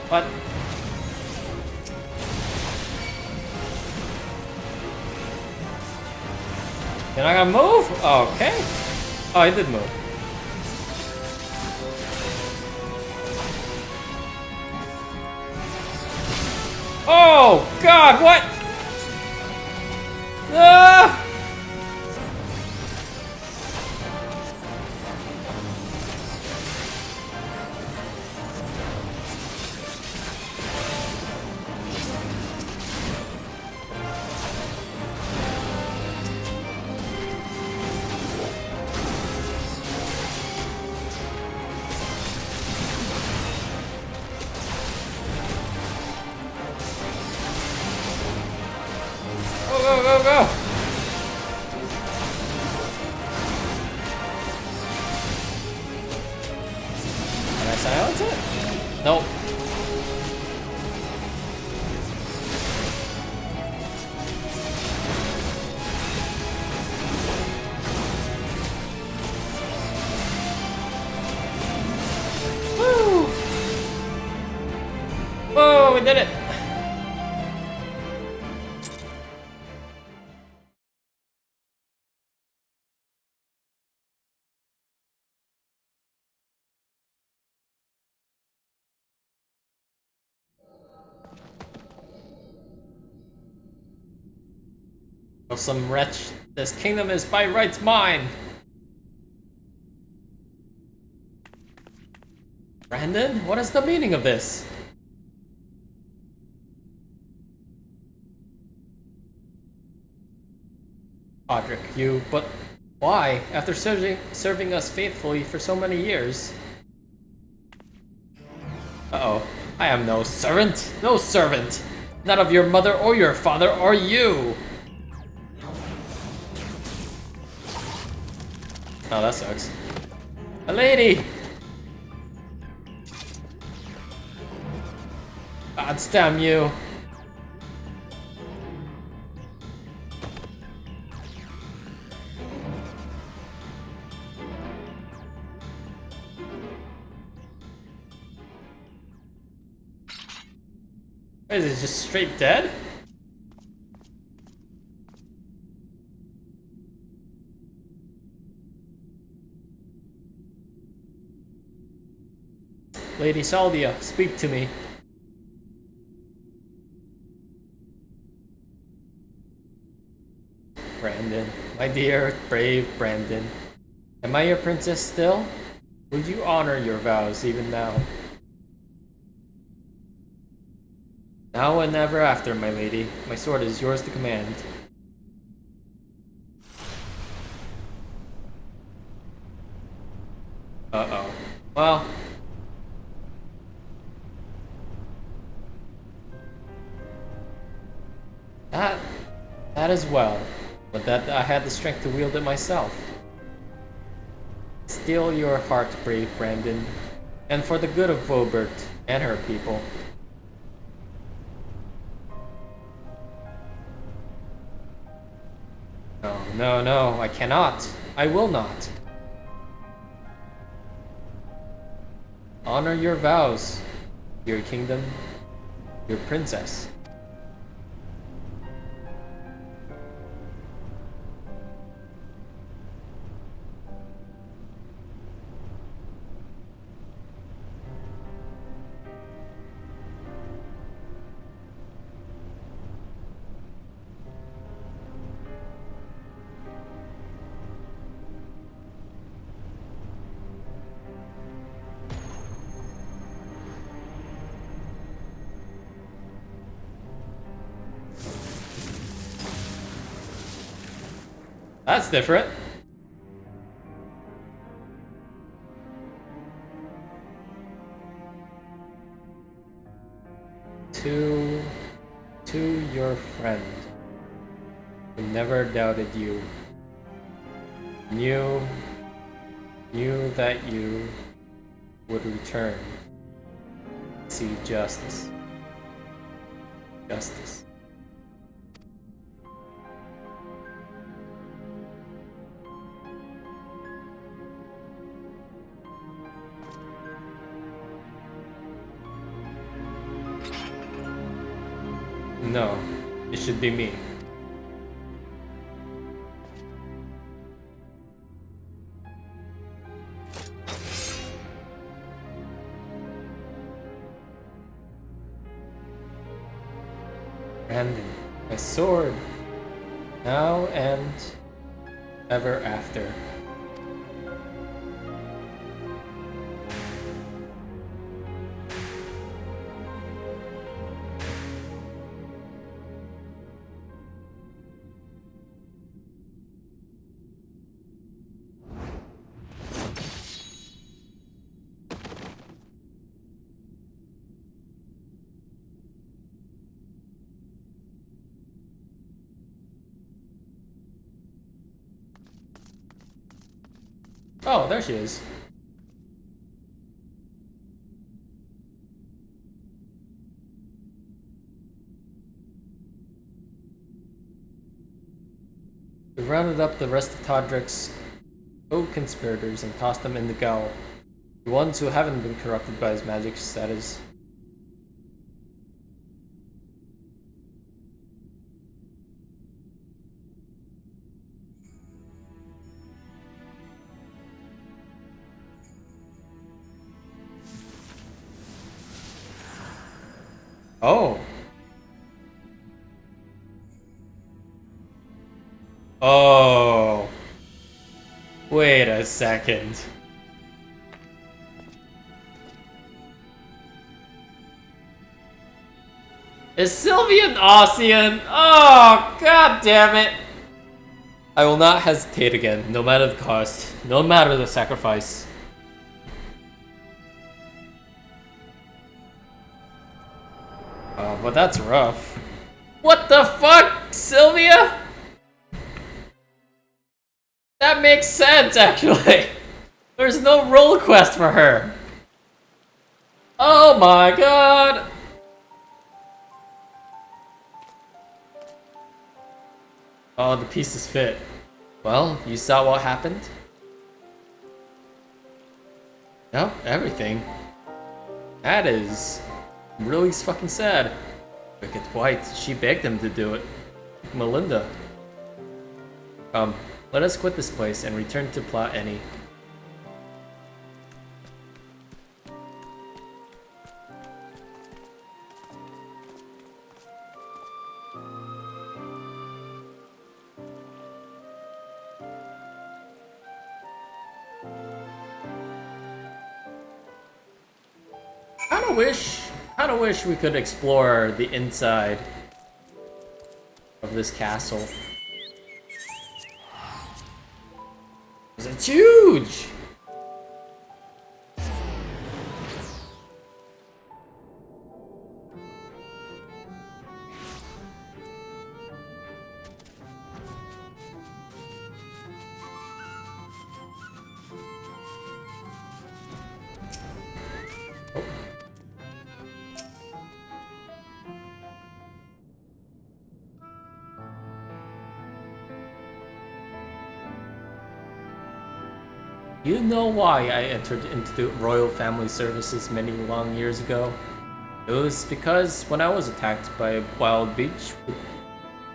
What? You're not gonna move? Okay. Oh, he did move. Oh, God, what? Ah! Go, go, go! Can I silence it? Nope. Woo! Whoa, we did it! Some wretch, this kingdom is by rights mine! Brandon, what is the meaning of this? Podrick, but why? After serving us faithfully for so many years? Uh-oh. I am no servant! No servant! Not of your mother or your father or you! Oh, that sucks. A lady! God damn you! What is it, just straight dead? Lady Saldia, speak to me. Brandon, my dear, brave Brandon. Am I your princess still? Would you honor your vows even now? Now and ever after, my lady. My sword is yours to command. Well, that as well, but that I had the strength to wield it myself. Steal your heart, brave Brandon, and for the good of Vobert and her people. No, no, no, I cannot. I will not. Honor your vows, your kingdom, your princess. That's different. To your friend who never doubted you, knew that you would return. See justice. Justice. No, it should be me. Brandon, my sword, now and ever after. Oh, there she is. We rounded up the rest of Todrick's co-conspirators and tossed them in the gaol. The ones who haven't been corrupted by his magic, that is. Oh. Oh. Wait a second. Is Sylvia an Ossian? Oh, god damn it. I will not hesitate again, no matter the cost, no matter the sacrifice. Oh, but that's rough. What the fuck, Sylvia? That makes sense, actually. There's no role quest for her. Oh my god. Oh, the pieces fit. Well, you saw what happened? Nope, everything. That is really fucking sad. Wicked White, she begged him to do it. Melinda. Let us quit this place and return to Plot Any. Kinda wish we could explore the inside of this castle. It's huge! You know why I entered into the royal family services many long years ago? It was because when I was attacked by a wild beast...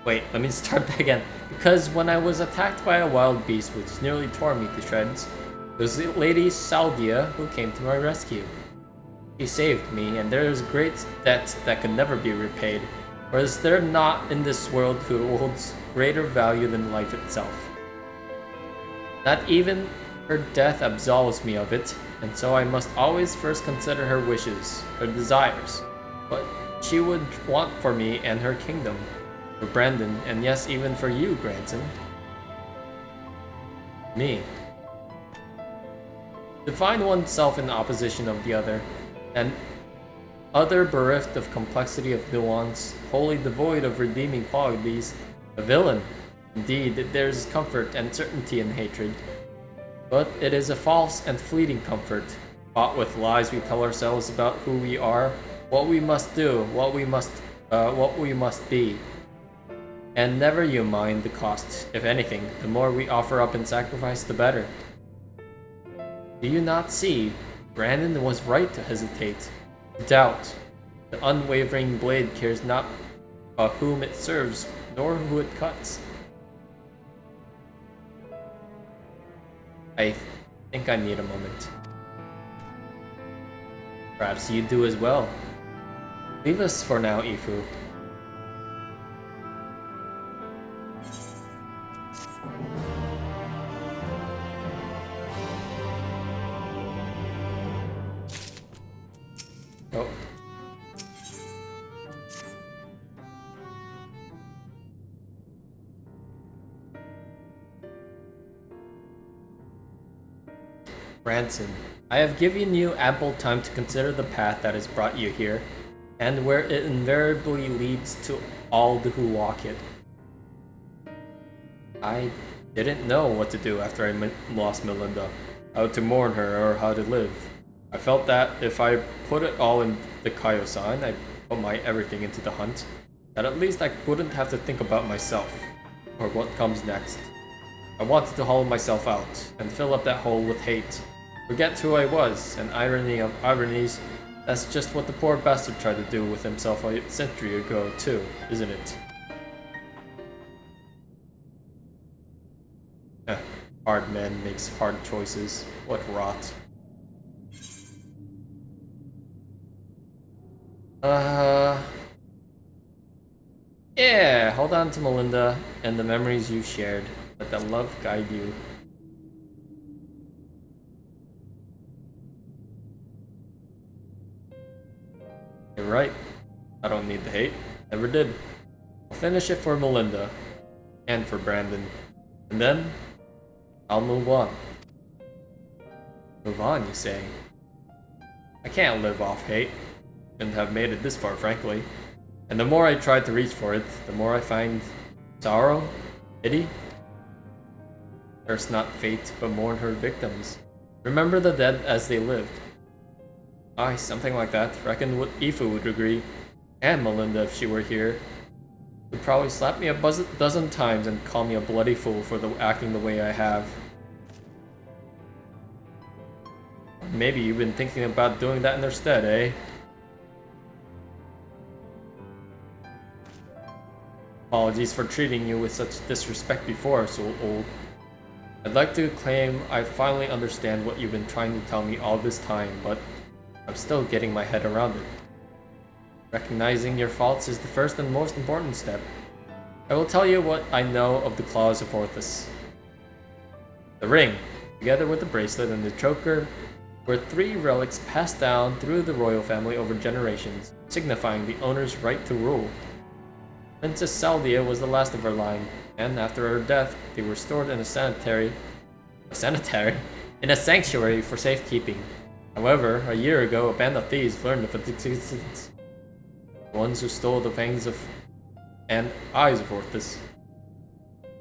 Wait, let me start that again. Because when I was attacked by a wild beast which nearly tore me to shreds, it was the lady Saldia who came to my rescue. She saved me, and there is a great debt that could never be repaid, or is there not in this world who holds greater value than life itself? Not even her death absolves me of it, and so I must always first consider her wishes, her desires, what she would want for me and her kingdom, for Brandon, and yes, even for you, grandson. Me. To find oneself in opposition of the other, and other bereft of complexity of nuance, wholly devoid of redeeming qualities, a villain. Indeed, there is comfort and certainty in hatred. But it is a false and fleeting comfort, bought with lies we tell ourselves about who we are, what we must do, what we must be. And never you mind the cost. If anything, the more we offer up in sacrifice, the better. Do you not see? Brandon was right to hesitate, to doubt. The unwavering blade cares not whom it serves, nor who it cuts. I think I need a moment. Perhaps you do as well. Leave us for now, Ifu. Oh. Branson, I have given you ample time to consider the path that has brought you here, and where it invariably leads to all who walk it. I didn't know what to do after I lost Melinda, how to mourn her or how to live. I felt that if I put it all in the Dikaiosyne, I put my everything into the hunt, that at least I wouldn't have to think about myself, or what comes next. I wanted to hollow myself out, and fill up that hole with hate. Forget who I was, and irony of ironies, that's just what the poor bastard tried to do with himself a century ago too, isn't it? Hard man makes hard choices. What rot. Yeah, hold on to Melinda and the memories you shared. Let that love guide you. You're right. I don't need the hate. Never did. I'll finish it for Melinda. And for Brandon. And then, I'll move on. Move on, you say? I can't live off hate. Couldn't have made it this far, frankly. And the more I try to reach for it, the more I find sorrow, pity. Curse not fate, but mourn her victims. Remember the dead as they lived. Aye, something like that. Reckon what Ifu would agree. And Melinda, if she were here, would probably slap me a dozen times and call me a bloody fool for acting the way I have. Maybe you've been thinking about doing that in their stead, eh? Apologies for treating you with such disrespect before, so old. I'd like to claim I finally understand what you've been trying to tell me all this time, but I'm still getting my head around it. Recognizing your faults is the first and most important step. I will tell you what I know of the claws of Orthus. The ring, together with the bracelet and the choker, were 3 relics passed down through the royal family over generations, signifying the owner's right to rule. Princess Saldia was the last of her line, and after her death, they were stored in a sanctuary for safekeeping. However, a year ago, a band of thieves learned of its existence. The ones who stole the fangs of and eyes of Orthus.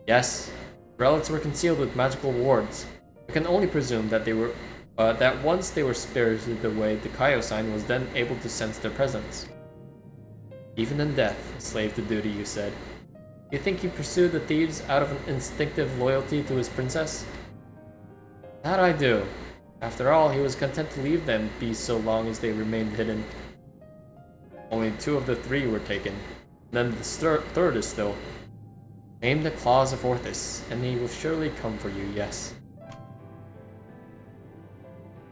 Yes, relics were concealed with magical wards. I can only presume that they were that once they were spirited away, the Dikaiosyne was then able to sense their presence. Even in death, a slave to duty, you said. You think he pursued the thieves out of an instinctive loyalty to his princess? That I do. After all, he was content to leave them be so long as they remained hidden. Only 2 of the 3 were taken. Then the third is still. Name the Claws of Orthus, and he will surely come for you, yes.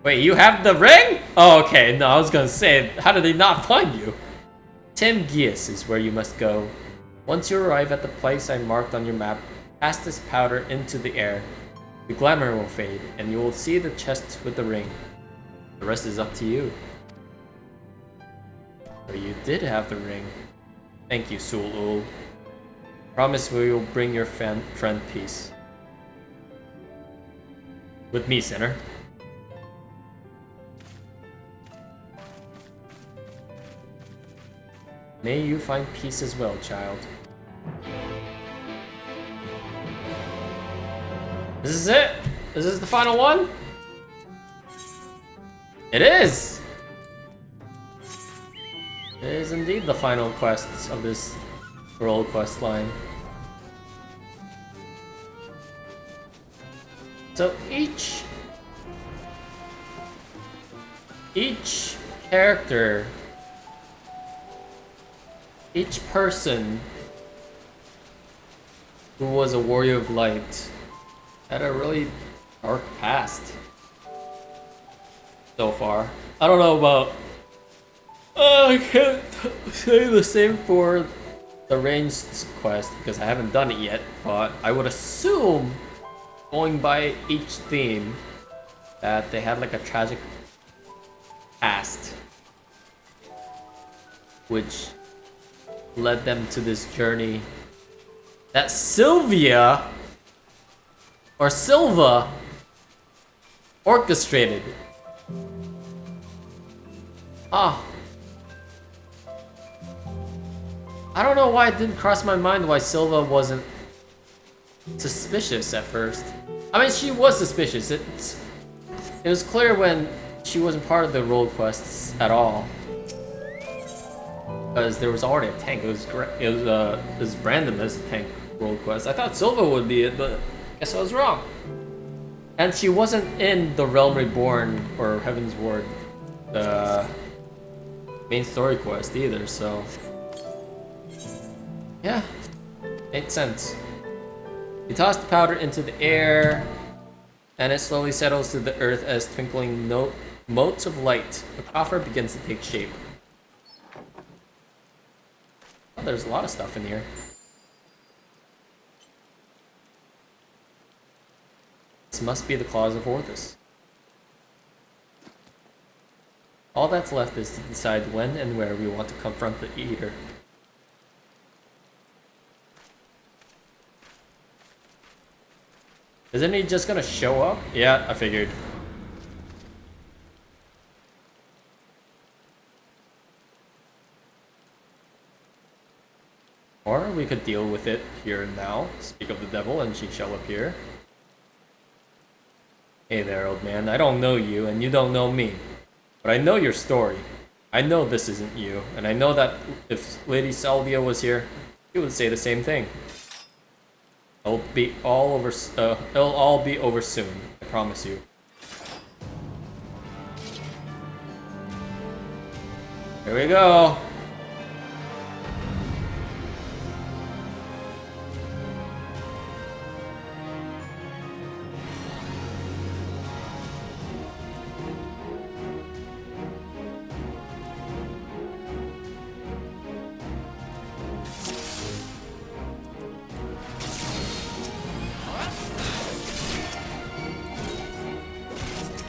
Wait, you have the ring? Oh, okay. No, I was gonna say, how did they not find you? Tim Gies is where you must go. Once you arrive at the place I marked on your map, cast this powder into the air. The glamour will fade, and you will see the chest with the ring. The rest is up to you. So you did have the ring. Thank you, Sul-Ul. Promise we will bring your friend peace. With me, sinner. May you find peace as well, child. This is it? This is the final one? It is! It is indeed the final quest of this world quest line. So each character, each person who was a warrior of light had a really dark past so far. I don't know about... I can't say the same for the ranged quest because I haven't done it yet, but I would assume, going by each theme, that they had like a tragic past which led them to this journey that Silva orchestrated. I don't know why it didn't cross my mind why Silva wasn't suspicious at first. I mean, she was suspicious. It was clear when she wasn't part of the roll quests at all, because there was already a tank. It was random as a tank roll quest. I thought Silva would be it, but I guess I was wrong. And she wasn't in the Realm Reborn or Heaven's Ward, the main story quest either. So yeah, makes sense. You toss the powder into the air, and it slowly settles to the earth as twinkling motes of light. The coffer begins to take shape. Oh, there's a lot of stuff in here. This must be the Claws of Orthus. All that's left is to decide when and where we want to confront the Eater. Isn't he just gonna show up? Yeah, I figured. Or we could deal with it here and now. Speak of the devil and she shall appear. Hey there, old man. I don't know you and you don't know me. But I know your story. I know this isn't you. And I know that if Lady Salvia was here, she would say the same thing. It'll all be over soon. I promise you. Here we go.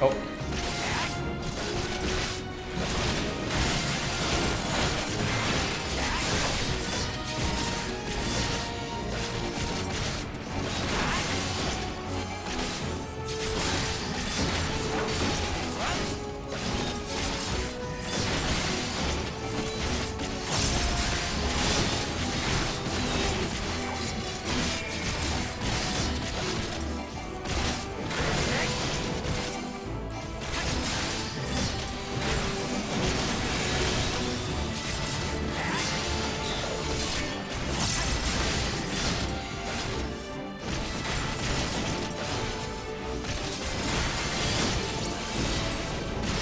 Oh.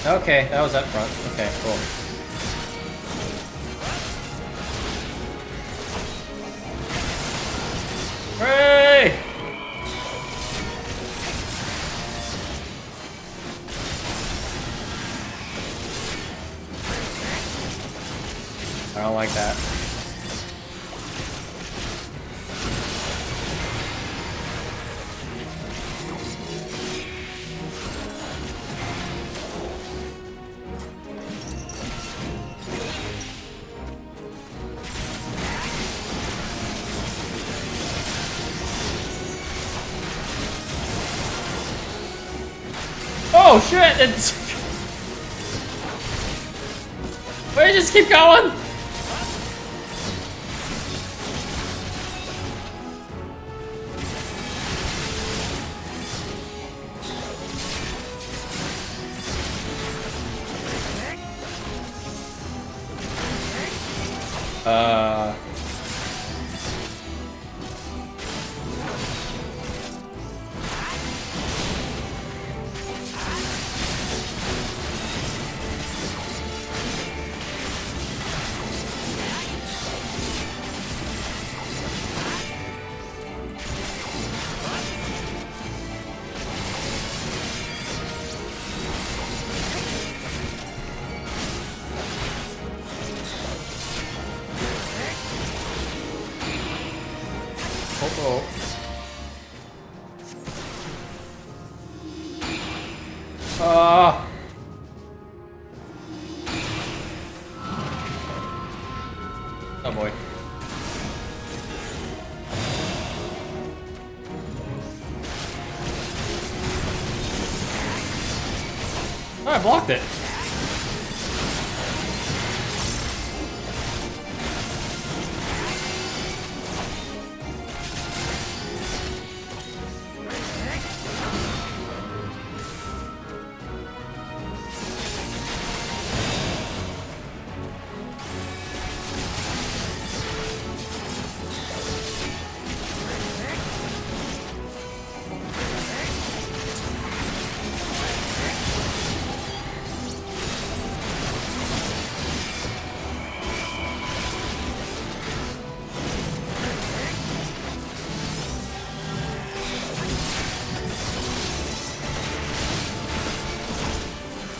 Okay, that was up front. Okay, cool. Hooray! I don't like that. Oh shit! It's... Wait, just keep going! Oh. Oh boy. Oh, I blocked it.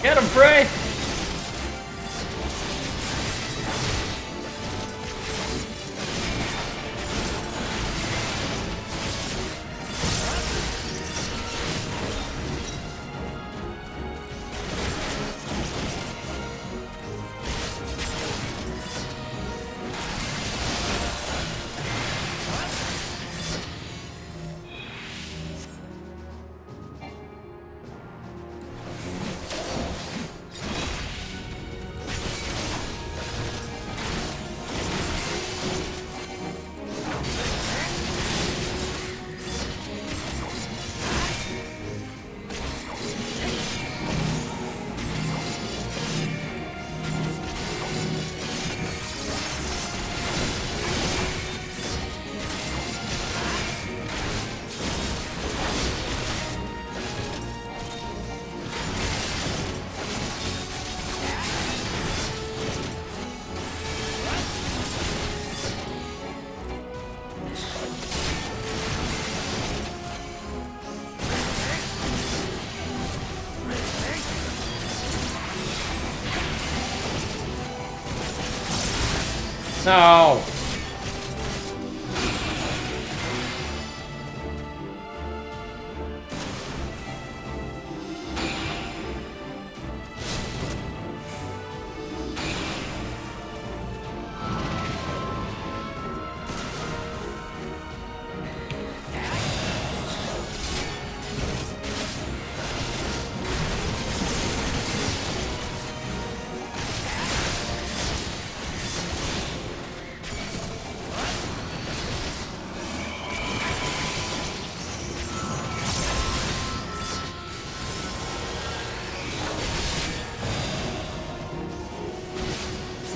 Get him, Frey! No!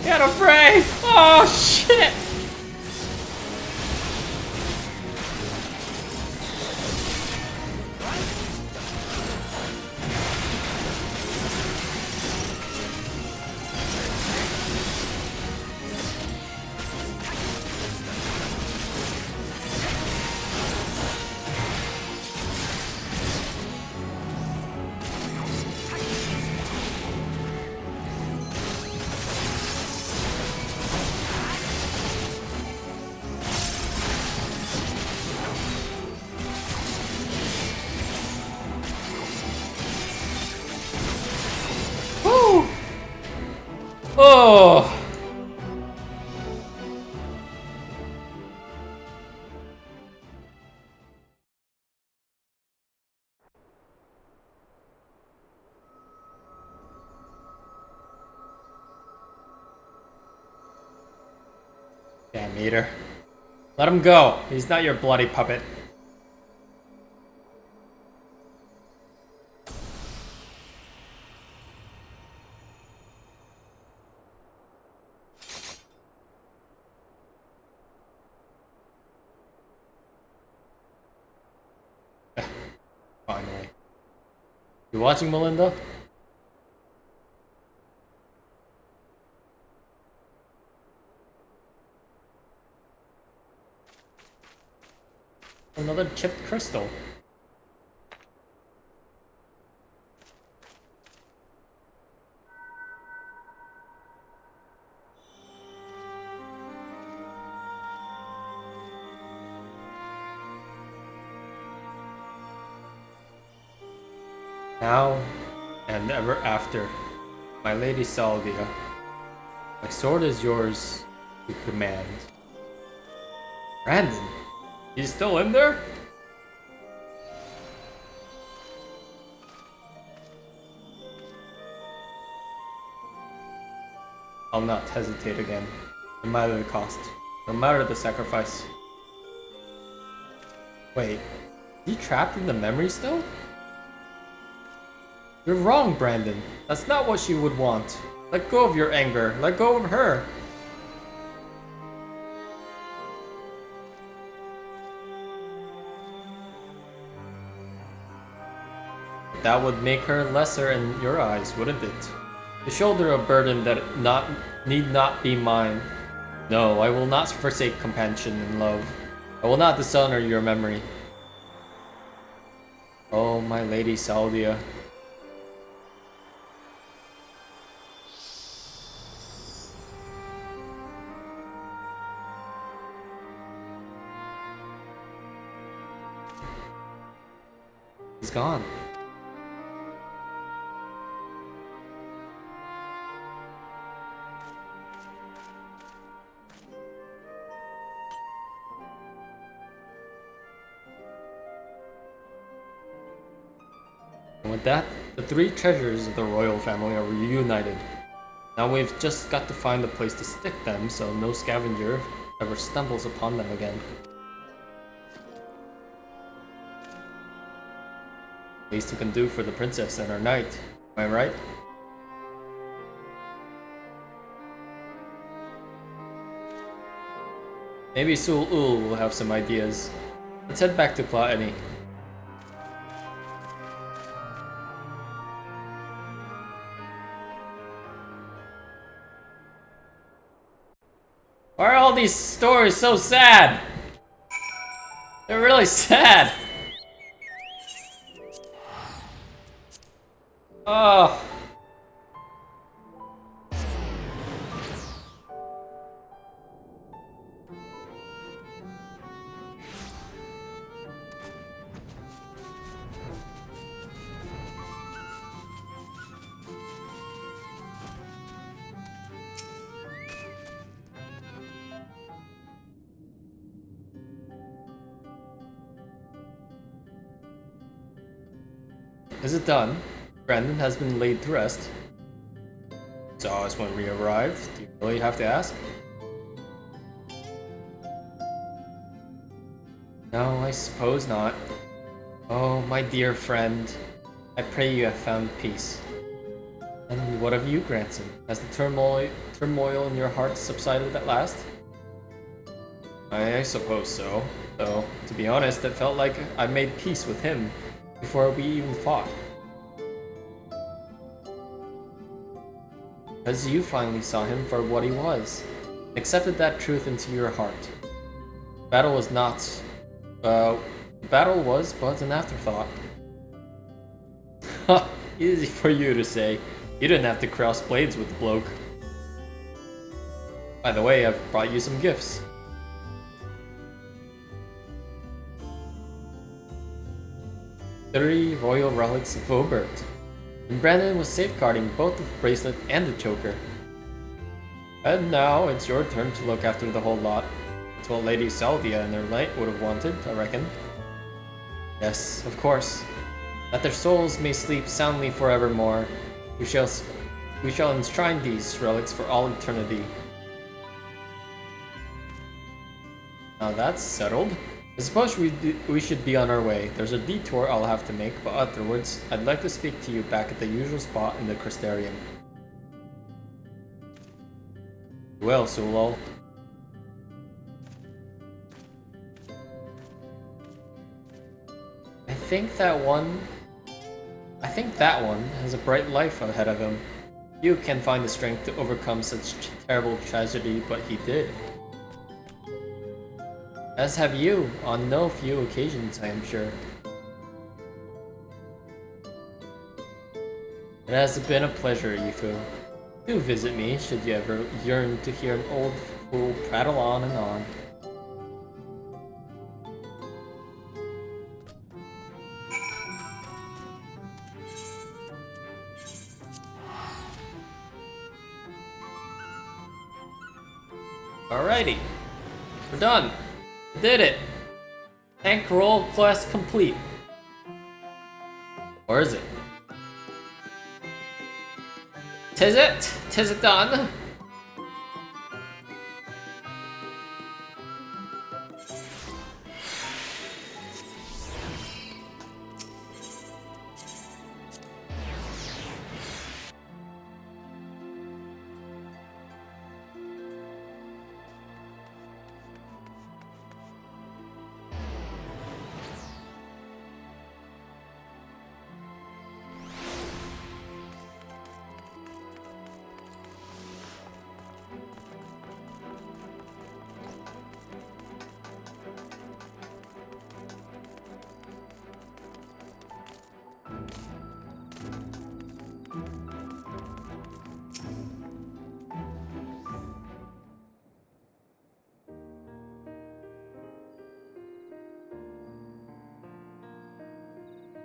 Get him, Frey! Oh, shit! Meter. Let him go. He's not your bloody puppet. Finally. You watching, Melinda? Another chipped crystal. Now and ever after, my lady Salvia, my sword is yours to command. Brandon, he's still in there? I'll not hesitate again, no matter the cost, no matter the sacrifice. Wait, is he trapped in the memory still? You're wrong, Brandon. That's not what she would want. Let go of your anger. Let go of her. That would make her lesser in your eyes, wouldn't it? To shoulder a burden that need not be mine. No, I will not forsake compassion and love. I will not dishonor your memory. Oh, my lady Salvia. He's gone. And with that, the three treasures of the royal family are reunited. Now we've just got to find a place to stick them so no scavenger ever stumbles upon them again. Least we can do for the princess and her knight, am I right? Maybe Sul Ul will have some ideas. Let's head back to Plaeni. Why are all these stories so sad? They're really sad. Oh. Is it done? Brandon has been laid to rest. Saw us when we arrived. Do you really have to ask? No, I suppose not. Oh, my dear friend. I pray you have found peace. And what of you, grandson? Has the turmoil in your heart subsided at last? I suppose so. Though, to be honest, it felt like I made peace with him before we even fought. Because you finally saw him for what he was, accepted that truth into your heart. Battle was but an afterthought. Ha! Easy for you to say. You didn't have to cross blades with the bloke. By the way, I've brought you some gifts. Three royal relics of Obert. And Brandon was safeguarding both the bracelet and the choker. And now it's your turn to look after the whole lot. That's what Lady Salvia and her knight would have wanted, I reckon. Yes, of course. That their souls may sleep soundly forevermore. We shall enshrine these relics for all eternity. Now that's settled. I suppose we should be on our way. There's a detour I'll have to make, but afterwards, I'd like to speak to you back at the usual spot in the Crystarium. Well, Sulol. I think that one has a bright life ahead of him. You can find the strength to overcome such terrible tragedy, but he did. As have you, on no few occasions, I am sure. It has been a pleasure, Yifu. Do visit me should you ever yearn to hear an old fool prattle on and on. Alrighty, we're done. Did it. Tank roll quest complete. Or is it? Tis it? Tis it done?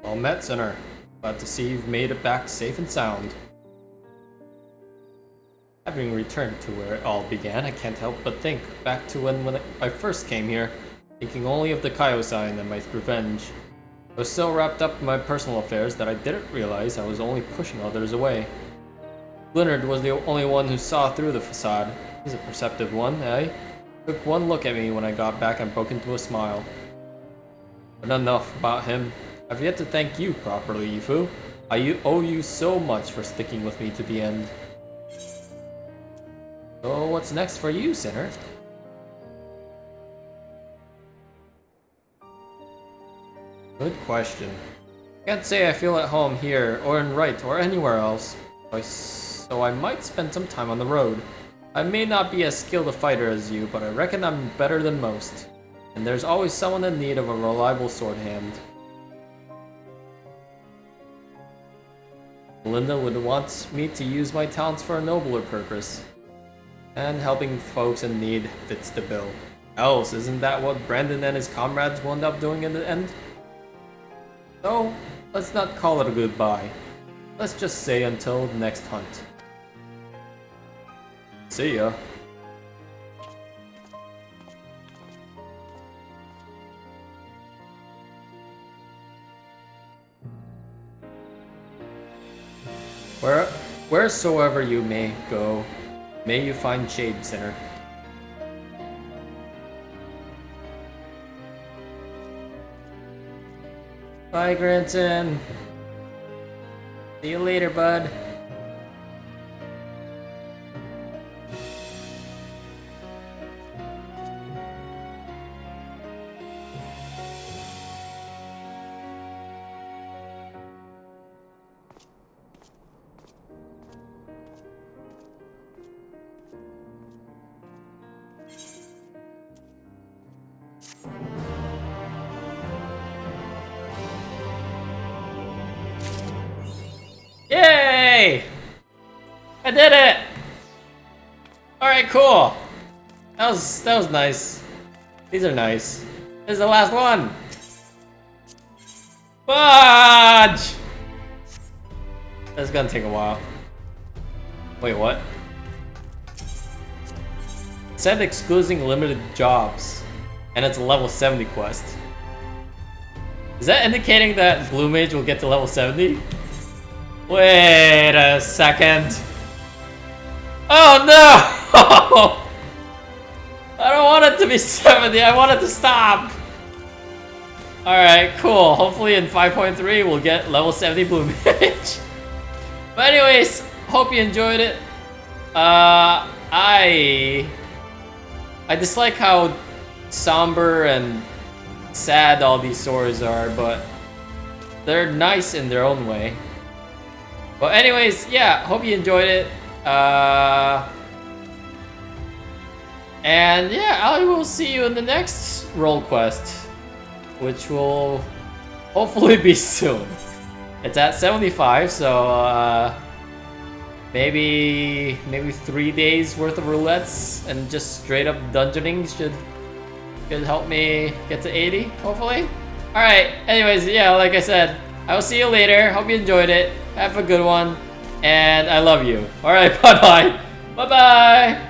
Well met, Sinner. Glad to see you've made it back safe and sound. Having returned to where it all began, I can't help but think back to when I first came here, thinking only of Dikaiosyne and my revenge. I was so wrapped up in my personal affairs that I didn't realize I was only pushing others away. Leonard was the only one who saw through the facade. He's a perceptive one, eh? Took one look at me when I got back and broke into a smile. But enough about him. I've yet to thank you properly, Yifu. I owe you so much for sticking with me to the end. So what's next for you, Sinner? Good question. Can't say I feel at home here, or in Wright, or anywhere else. So I might spend some time on the road. I may not be as skilled a fighter as you, but I reckon I'm better than most. And there's always someone in need of a reliable sword hand. Linda would want me to use my talents for a nobler purpose. And helping folks in need fits the bill. Else, isn't that what Brandon and his comrades wound up doing in the end? So, let's not call it a goodbye. Let's just say until the next hunt. See ya. Wheresoever you may go, may you find shade, Sinner. Bye, Granton. See you later, bud. Yay! I did it! Alright, cool. That was nice. These are nice. This is the last one. Fudge! That's gonna take a while. Wait, what? It said excluding limited jobs. And it's a level 70 quest. Is that indicating that Blue Mage will get to level 70? Wait a second. Oh no! I don't want it to be 70. I want it to stop. Alright, cool. Hopefully in 5.3 we'll get level 70 blue mage. But anyways, hope you enjoyed it. I dislike how somber and sad all these swords are, but they're nice in their own way. But anyways, yeah, hope you enjoyed it. And yeah, I will see you in the next role quest, which will hopefully be soon. It's at 75, so maybe 3 days worth of roulettes and just straight up dungeoning should help me get to 80, hopefully. Alright, anyways, yeah, like I said, I will see you later. Hope you enjoyed it. Have a good one. And I love you. Alright, bye-bye. Bye-bye.